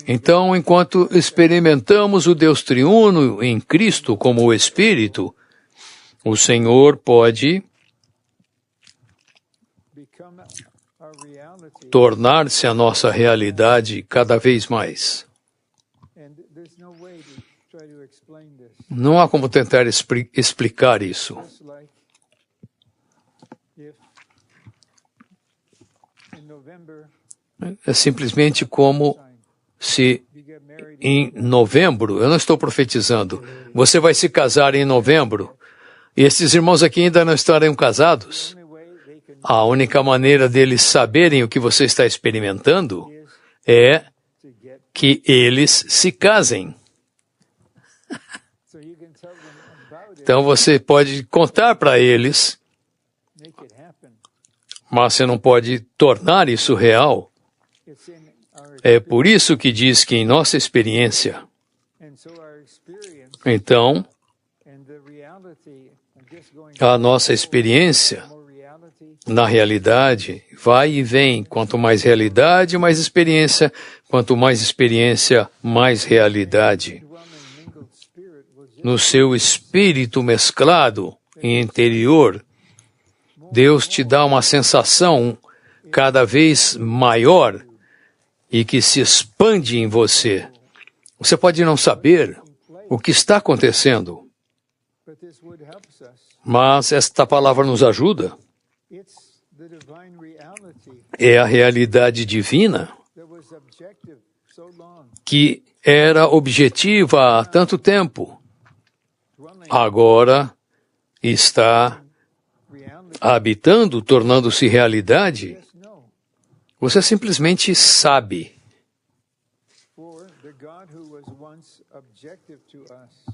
Então, enquanto experimentamos o Deus triuno em Cristo como o Espírito, o Senhor pode tornar-se a nossa realidade cada vez mais. Não há como tentar explicar isso. É simplesmente como se em novembro, eu não estou profetizando, você vai se casar em novembro, e esses irmãos aqui ainda não estarão casados. A única maneira deles saberem o que você está experimentando é que eles se casem. Então você pode contar para eles, mas você não pode tornar isso real. É por isso que diz que em nossa experiência, então, a nossa experiência, na realidade, vai e vem. Quanto mais realidade, mais experiência. Quanto mais experiência, mais realidade. No seu espírito mesclado e interior, Deus te dá uma sensação cada vez maior e que se expande em você. Você pode não saber o que está acontecendo, mas esta palavra nos ajuda. É a realidade divina que era objetiva há tanto tempo. Agora está habitando, tornando-se realidade. Você simplesmente sabe.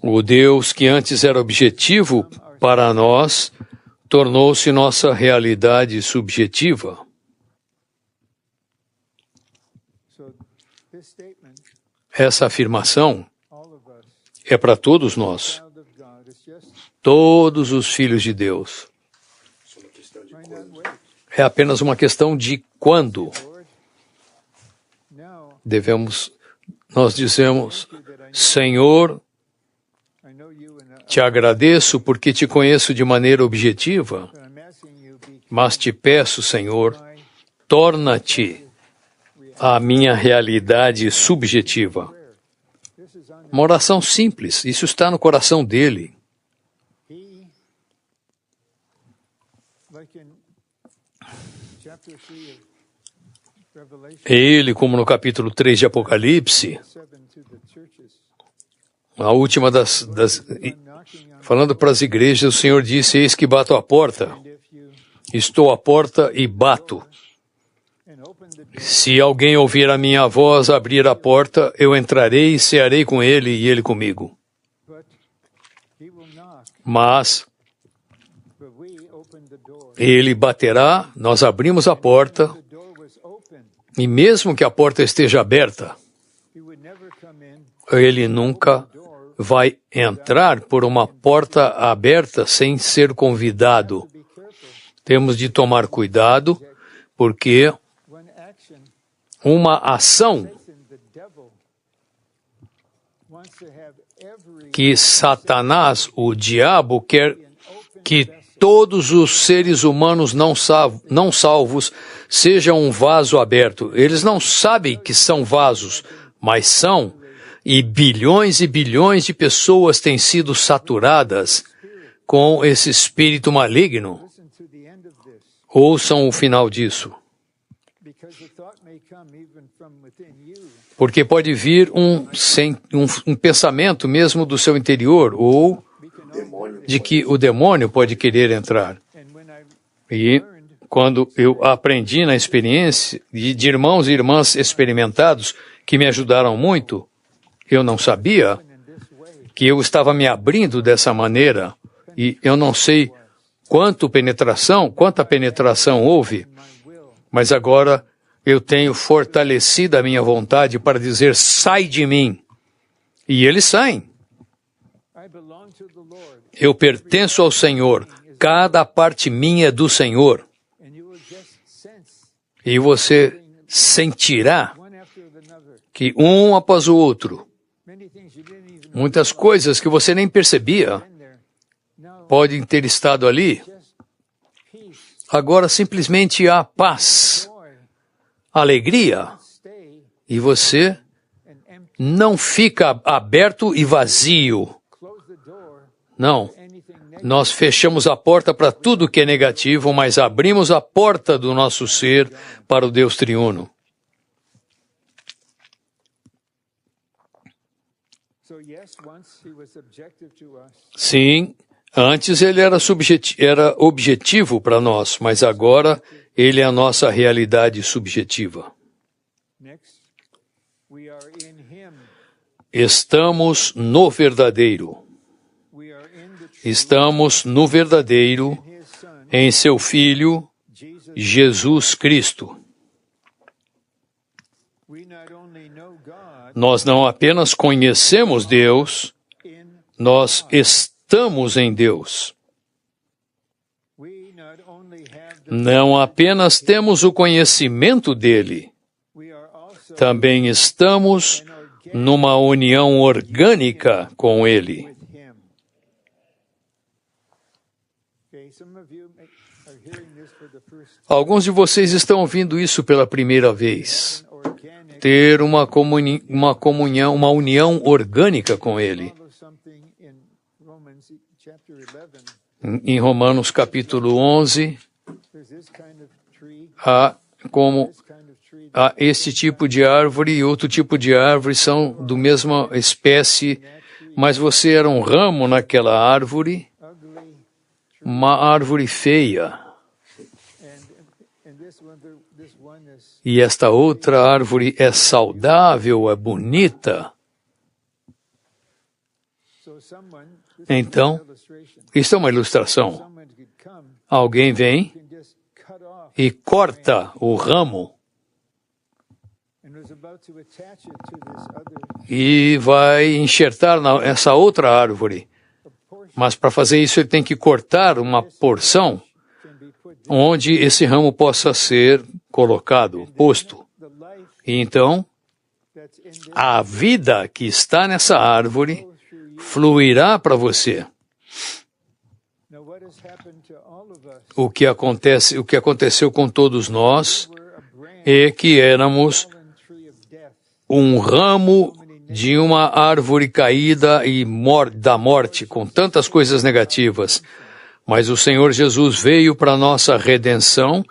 O Deus que antes era objetivo para nós tornou-se nossa realidade subjetiva. Essa afirmação é para todos nós, todos os filhos de Deus. É apenas uma questão de quando. Nós dizemos, Senhor, te agradeço porque te conheço de maneira objetiva, mas te peço, Senhor, torna-te a minha realidade subjetiva. Uma oração simples. Isso está no coração dele. Ele, como no capítulo 3 de Apocalipse, a última falando para as igrejas, o Senhor disse: eis que bato à porta. Estou à porta e bato. Se alguém ouvir a minha voz, abrir a porta, eu entrarei e cearei com ele e ele comigo. Mas ele baterá, nós abrimos a porta, e mesmo que a porta esteja aberta, ele nunca vai entrar por uma porta aberta sem ser convidado. Temos de tomar cuidado, porque uma ação que Satanás, o diabo, quer que todos os seres humanos não salvos sejam um vaso aberto. Eles não sabem que são vasos, mas são, e bilhões de pessoas têm sido saturadas com esse espírito maligno. Ouçam o final disso. Porque pode vir um pensamento mesmo do seu interior, ou de que o demônio pode querer entrar. E quando eu aprendi na experiência de irmãos e irmãs experimentados que me ajudaram muito, eu não sabia que eu estava me abrindo dessa maneira, e eu não sei quanta penetração houve, mas agora eu tenho fortalecido a minha vontade para dizer: sai de mim. E eles saem. Eu pertenço ao Senhor. Cada parte minha é do Senhor. E você sentirá que um após o outro, muitas coisas que você nem percebia podem ter estado ali. Agora simplesmente há paz, alegria, e você não fica aberto e vazio. Não. Nós fechamos a porta para tudo que é negativo, mas abrimos a porta do nosso ser para o Deus triuno. Sim, antes ele era objetivo para nós, mas agora ele é a nossa realidade subjetiva. Estamos no verdadeiro. Estamos no verdadeiro, em seu Filho, Jesus Cristo. Nós não apenas conhecemos Deus, nós estamos em Deus. Não apenas temos o conhecimento dele, também estamos numa união orgânica com ele. Alguns de vocês estão ouvindo isso pela primeira vez. Ter uma comunhão, uma união orgânica com ele. Em Romanos capítulo 11, há este tipo de árvore e outro tipo de árvore, são do mesma espécie, mas você era um ramo naquela árvore, uma árvore feia. E esta outra árvore é saudável, é bonita. Então, isso é uma ilustração. Alguém vem e corta o ramo e vai enxertar essa outra árvore. Mas para fazer isso ele tem que cortar uma porção onde esse ramo possa ser colocado, posto. E então, a vida que está nessa árvore fluirá para você. O que aconteceu com todos nós é que éramos um ramo de uma árvore caída e da morte, com tantas coisas negativas. Mas o Senhor Jesus veio para nossa redenção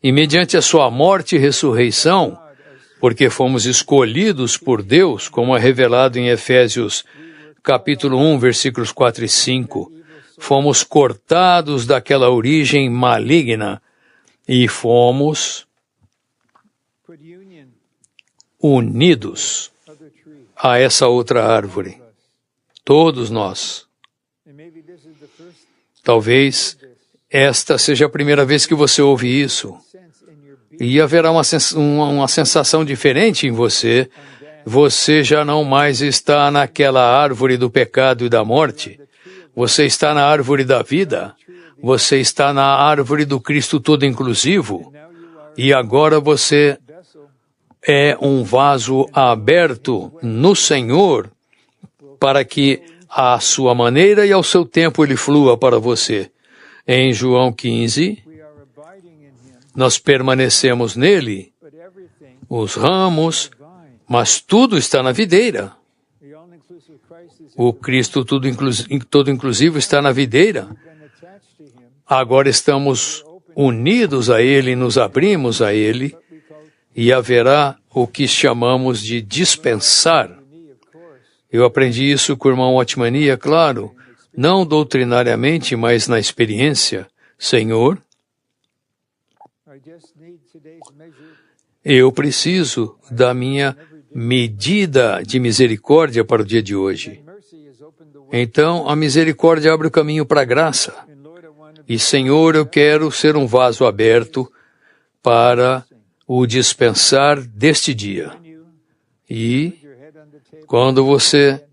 e mediante a sua morte e ressurreição, porque fomos escolhidos por Deus, como é revelado em Efésios capítulo 1, versículos 4 e 5, fomos cortados daquela origem maligna e fomos unidos a essa outra árvore. Todos nós. Talvez esta seja a primeira vez que você ouve isso. E haverá uma sensação diferente em você. Você já não mais está naquela árvore do pecado e da morte. Você está na árvore da vida. Você está na árvore do Cristo todo inclusivo. E agora você é um vaso aberto no Senhor para que à sua maneira e ao seu tempo ele flua para você. Em João 15, nós permanecemos nele, os ramos, mas tudo está na videira. O Cristo todo inclusivo está na videira. Agora estamos unidos a ele, nos abrimos a ele, e haverá o que chamamos de dispensar. Eu aprendi isso com o irmão Otmania, claro, não doutrinariamente, mas na experiência. Senhor, eu preciso da minha medida de misericórdia para o dia de hoje. Então, a misericórdia abre o caminho para a graça. E, Senhor, eu quero ser um vaso aberto para o dispensar deste dia. E, quando você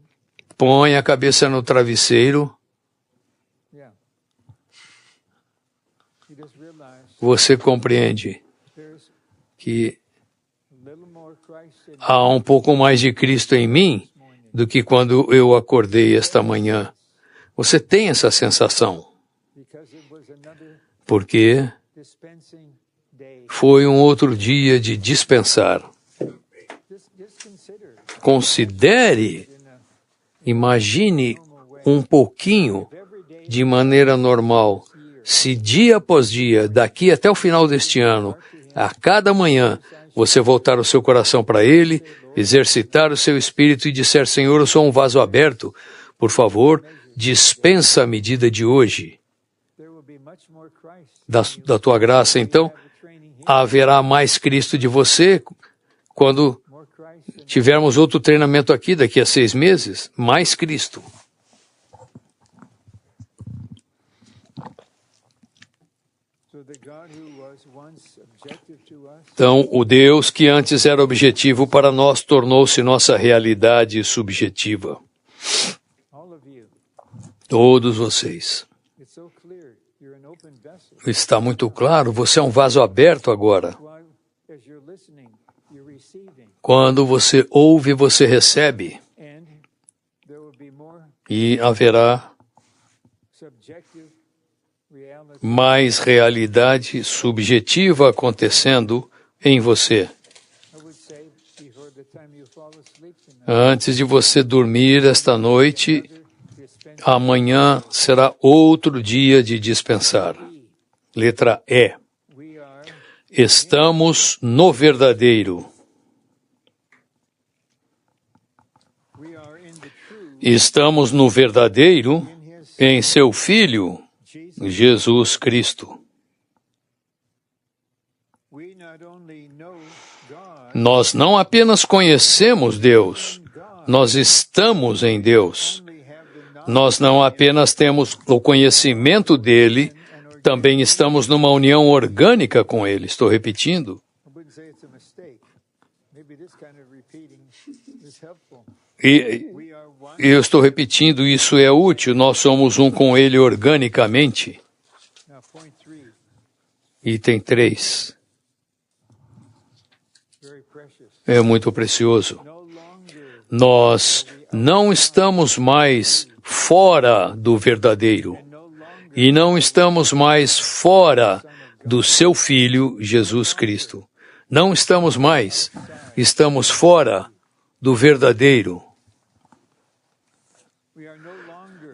põe a cabeça no travesseiro, você compreende que há um pouco mais de Cristo em mim do que quando eu acordei esta manhã. Você tem essa sensação, porque foi um outro dia de dispensar. Considere, imagine um pouquinho de maneira normal. Se dia após dia, daqui até o final deste ano, a cada manhã, você voltar o seu coração para Ele, exercitar o seu espírito e disser, Senhor, eu sou um vaso aberto, por favor, dispensa a medida de hoje da tua graça. Então, haverá mais Cristo de você quando tivermos outro treinamento aqui daqui a 6 meses, mais Cristo. Então, o Deus que antes era objetivo para nós tornou-se nossa realidade subjetiva. Todos vocês. Está muito claro, você é um vaso aberto agora. Quando você ouve, você recebe. E haverá mais realidade subjetiva acontecendo em você. Antes de você dormir esta noite, amanhã será outro dia de dispensar. Letra E. Estamos no verdadeiro. Estamos no verdadeiro em seu Filho, Jesus Cristo. Nós não apenas conhecemos Deus, nós estamos em Deus. Nós não apenas temos o conhecimento dele, também estamos numa união orgânica com ele. Estou repetindo. E eu estou repetindo, isso é útil, nós somos um com ele organicamente. Item 3. É muito precioso. Nós não estamos mais fora do verdadeiro e não estamos mais fora do seu Filho, Jesus Cristo. Não estamos mais, estamos fora do verdadeiro.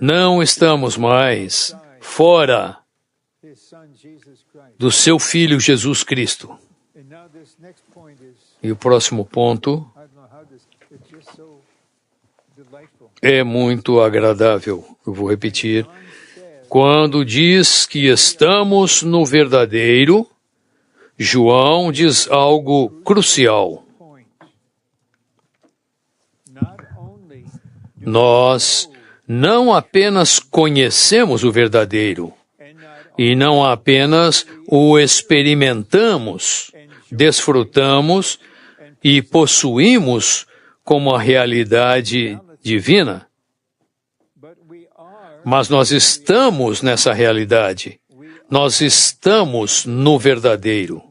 Não estamos mais fora do seu Filho Jesus Cristo. E o próximo ponto é muito agradável. Eu vou repetir. Quando diz que estamos no verdadeiro, João diz algo crucial. Nós não apenas conhecemos o verdadeiro, e não apenas o experimentamos, desfrutamos e possuímos como a realidade divina, mas nós estamos nessa realidade. Nós estamos no verdadeiro.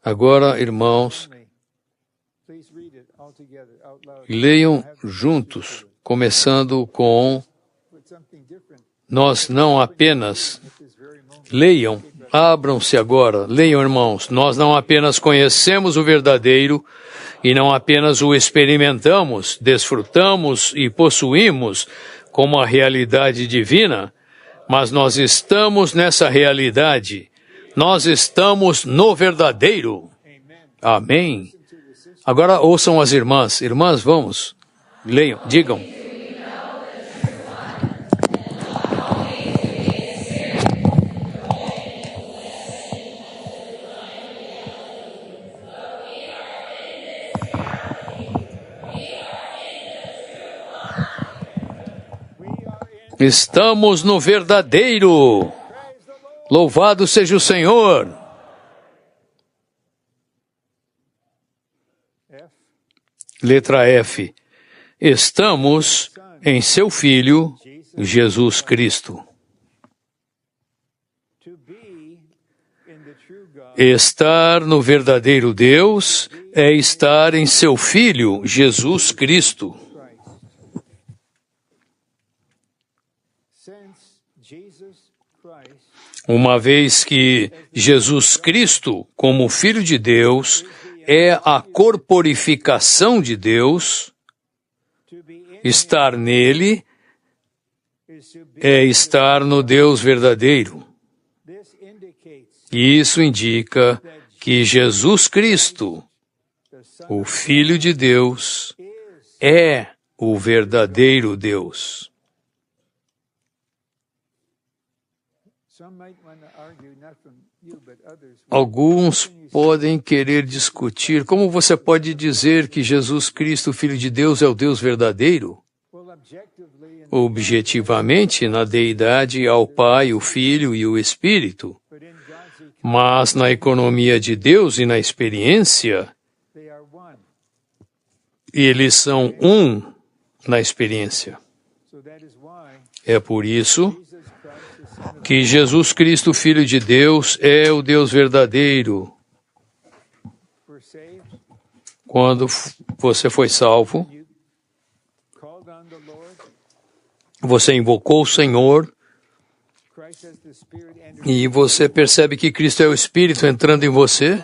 Agora, irmãos, leiam juntos, começando com nós não apenas. Leiam, abram-se agora, leiam, irmãos. Nós não apenas conhecemos o verdadeiro e não apenas o experimentamos, desfrutamos e possuímos como a realidade divina, mas nós estamos nessa realidade. Nós estamos no verdadeiro. Amém. Agora ouçam as irmãs. Irmãs, vamos. Leiam, digam. Estamos no verdadeiro. Louvado seja o Senhor. Letra F. Estamos em seu Filho, Jesus Cristo. Estar no verdadeiro Deus é estar em seu Filho, Jesus Cristo. Uma vez que Jesus Cristo, como Filho de Deus, é a corporificação de Deus, estar nele é estar no Deus verdadeiro. E isso indica que Jesus Cristo, o Filho de Deus, é o verdadeiro Deus. Alguns podem querer discutir como você pode dizer que Jesus Cristo, Filho de Deus, é o Deus verdadeiro? Objetivamente, na deidade há o Pai, o Filho e o Espírito. Mas na economia de Deus e na experiência, eles são um na experiência. É por isso que Jesus Cristo, Filho de Deus, é o Deus verdadeiro. Quando você foi salvo, você invocou o Senhor e você percebe que Cristo é o Espírito entrando em você,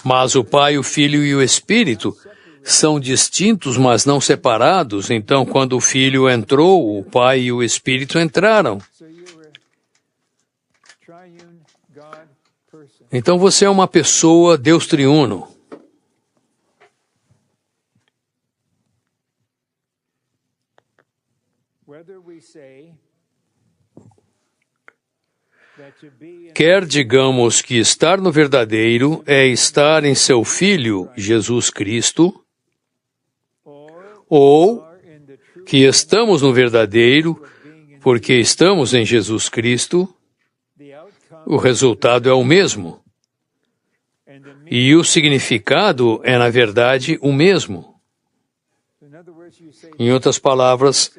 mas o Pai, o Filho e o Espírito são distintos, mas não separados. Então, quando o Filho entrou, o Pai e o Espírito entraram. Então você é uma pessoa Deus triuno. Quer digamos que estar no verdadeiro é estar em seu Filho, Jesus Cristo, ou que estamos no verdadeiro porque estamos em Jesus Cristo, o resultado é o mesmo. E o significado é, na verdade, o mesmo. Em outras palavras,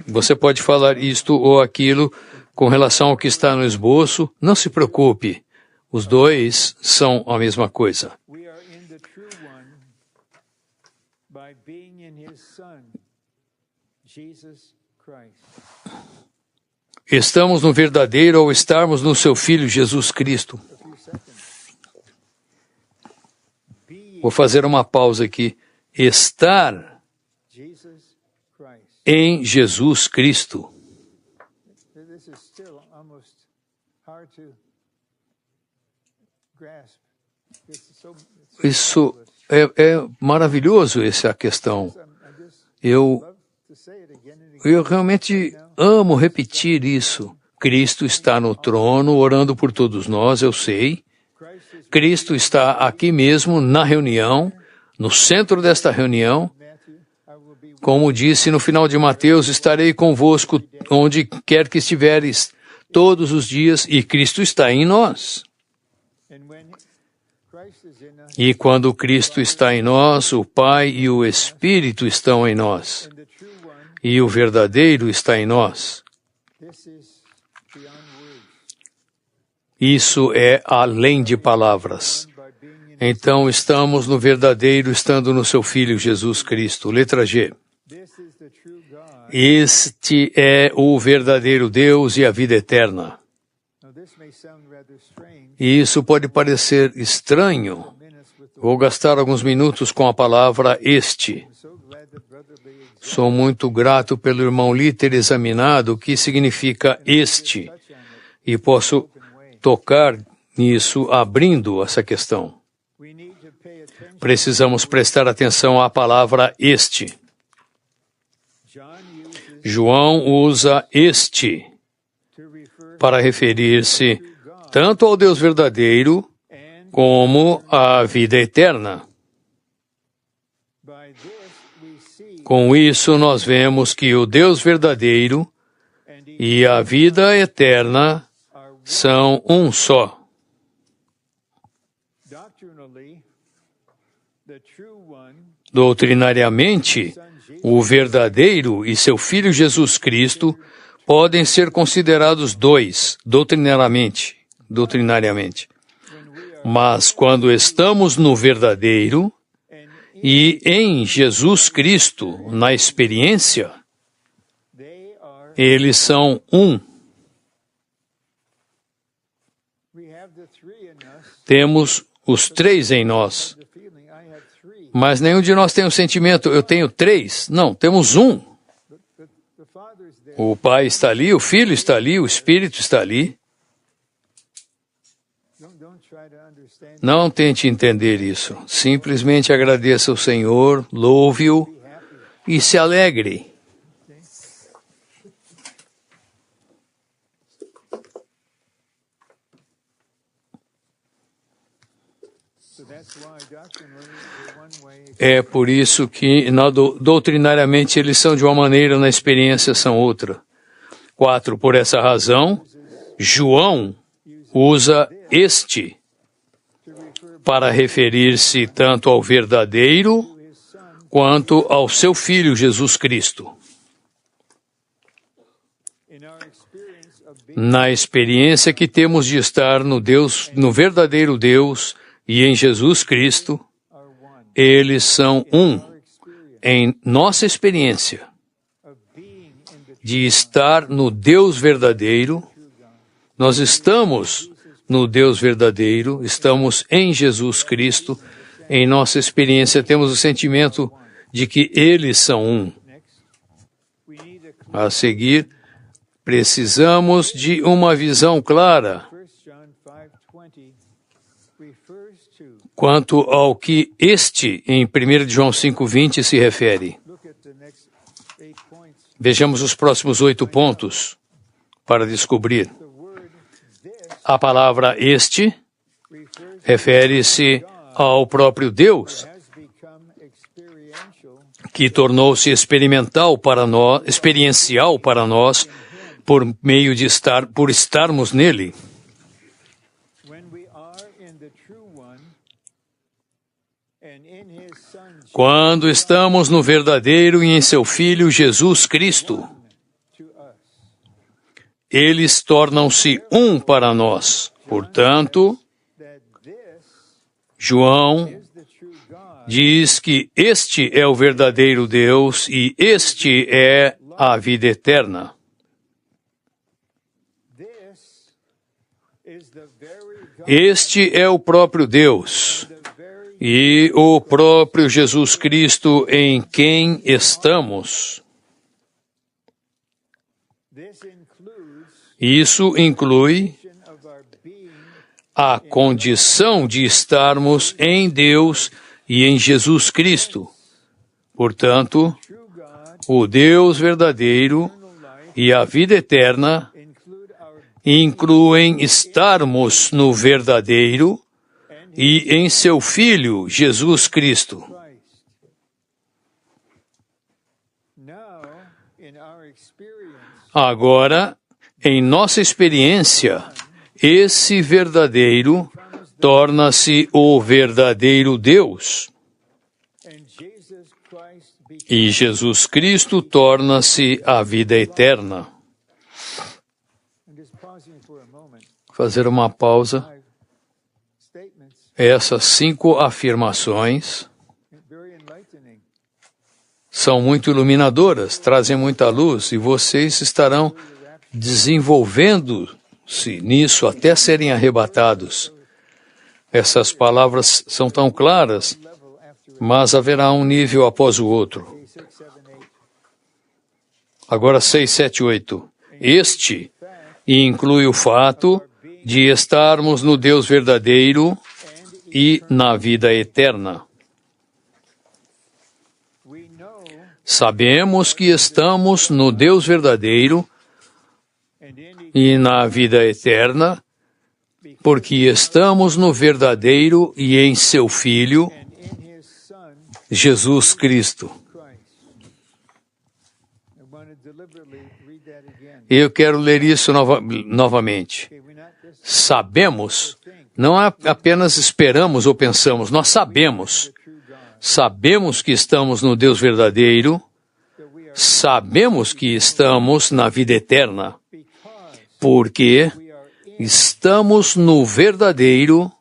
você pode falar isto ou aquilo com relação ao que está no esboço. Não se preocupe, os dois são a mesma coisa. Estamos no verdadeiro ao estarmos no seu Filho Jesus Cristo. Vou fazer uma pausa aqui. estar em Jesus Cristo. Isso é maravilhoso, essa questão. Eu realmente amo repetir isso. Cristo está no trono, orando por todos nós, eu sei. Cristo está aqui mesmo, na reunião, no centro desta reunião. Como disse no final de Mateus, estarei convosco onde quer que estiveres, todos os dias, e Cristo está em nós. E quando Cristo está em nós, o Pai e o Espírito estão em nós. E o verdadeiro está em nós. Isso é além de palavras. Então, estamos no verdadeiro, estando no seu Filho Jesus Cristo. Letra G. Este é o verdadeiro Deus e a vida eterna. E isso pode parecer estranho. Vou gastar alguns minutos com a palavra este. Sou muito grato pelo irmão Lee ter examinado o que significa este. E posso tocar nisso abrindo essa questão. Precisamos prestar atenção à palavra este. João usa este para referir-se tanto ao Deus verdadeiro como à vida eterna. Com isso, nós vemos que o Deus verdadeiro e a vida eterna são um só. Doutrinariamente, o verdadeiro e seu Filho Jesus Cristo podem ser considerados dois, doutrinariamente. Mas quando estamos no verdadeiro e em Jesus Cristo, na experiência, eles são um. Temos os três em nós. Mas nenhum de nós tem o sentimento, eu tenho três. Não, temos um. O Pai está ali, o Filho está ali, o Espírito está ali. Não tente entender isso. Simplesmente agradeça ao Senhor, louve-o e se alegre. É por isso que doutrinariamente eles são de uma maneira, na experiência são outra. 4. Por essa razão, João usa este para referir-se tanto ao verdadeiro quanto ao seu Filho Jesus Cristo. Na experiência que temos de estar no verdadeiro Deus e em Jesus Cristo, eles são um. Em nossa experiência de estar no Deus verdadeiro, nós estamos no Deus verdadeiro, estamos em Jesus Cristo. Em nossa experiência temos o sentimento de que eles são um. A seguir, precisamos de uma visão clara quanto ao que este, em 1 João 5,20, se refere. Vejamos os próximos 8 pontos para descobrir. A palavra este refere-se ao próprio Deus, que tornou-se experiencial para nós por meio de por estarmos nele. Quando estamos no verdadeiro e em seu Filho Jesus Cristo, eles tornam-se um para nós. Portanto, João diz que este é o verdadeiro Deus e este é a vida eterna. Este é o próprio Deus e o próprio Jesus Cristo em quem estamos. Isso inclui a condição de estarmos em Deus e em Jesus Cristo. Portanto, o Deus verdadeiro e a vida eterna incluem estarmos no verdadeiro e em seu Filho, Jesus Cristo. Agora, em nossa experiência, esse verdadeiro torna-se o verdadeiro Deus. E Jesus Cristo torna-se a vida eterna. Fazer uma pausa. Essas 5 afirmações são muito iluminadoras, trazem muita luz, e vocês estarão desenvolvendo-se nisso até serem arrebatados. Essas palavras são tão claras, mas haverá um nível após o outro. Agora 6, 7, 8. Este inclui o fato de estarmos no Deus verdadeiro e na vida eterna. Sabemos que estamos no Deus verdadeiro e na vida eterna, porque estamos no verdadeiro e em seu Filho, Jesus Cristo. Eu quero ler isso novamente. Sabemos, não apenas esperamos ou pensamos, nós sabemos. Sabemos que estamos no Deus verdadeiro, sabemos que estamos na vida eterna, porque estamos no verdadeiro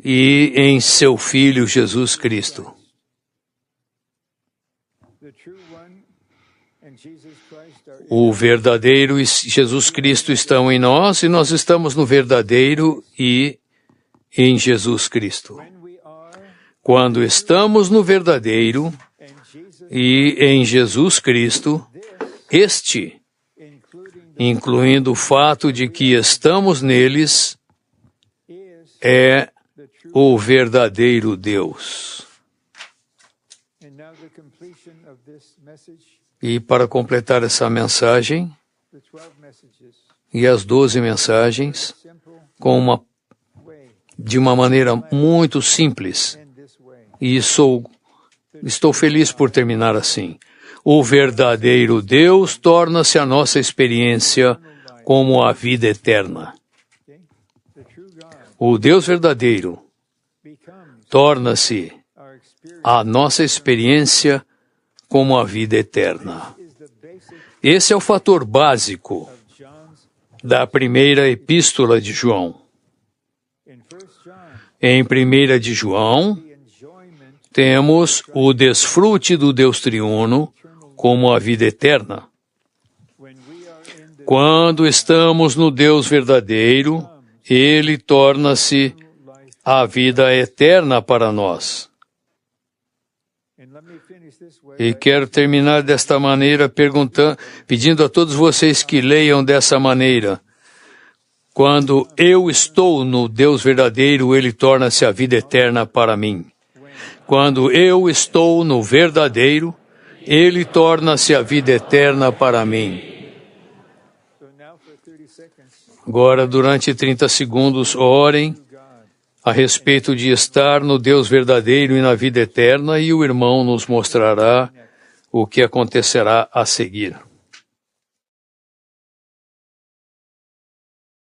e em seu Filho Jesus Cristo. O verdadeiro e Jesus Cristo estão em nós e nós estamos no verdadeiro e em Jesus Cristo. Quando estamos no verdadeiro e em Jesus Cristo, este, incluindo o fato de que estamos neles, é o verdadeiro Deus. E para completar essa mensagem, e as 12 mensagens, de uma maneira muito simples, e estou feliz por terminar assim. O verdadeiro Deus torna-se a nossa experiência como a vida eterna. O Deus verdadeiro torna-se a nossa experiência como a vida eterna. Esse é o fator básico da primeira epístola de João. Em 1 de João, temos o desfrute do Deus triuno como a vida eterna. Quando estamos no Deus verdadeiro, Ele torna-se a vida eterna para nós. E quero terminar desta maneira pedindo a todos vocês que leiam dessa maneira. Quando eu estou no Deus verdadeiro, Ele torna-se a vida eterna para mim. Quando eu estou no verdadeiro, Ele torna-se a vida eterna para mim. Agora, durante 30 segundos, orem a respeito de estar no Deus verdadeiro e na vida eterna, e o irmão nos mostrará o que acontecerá a seguir.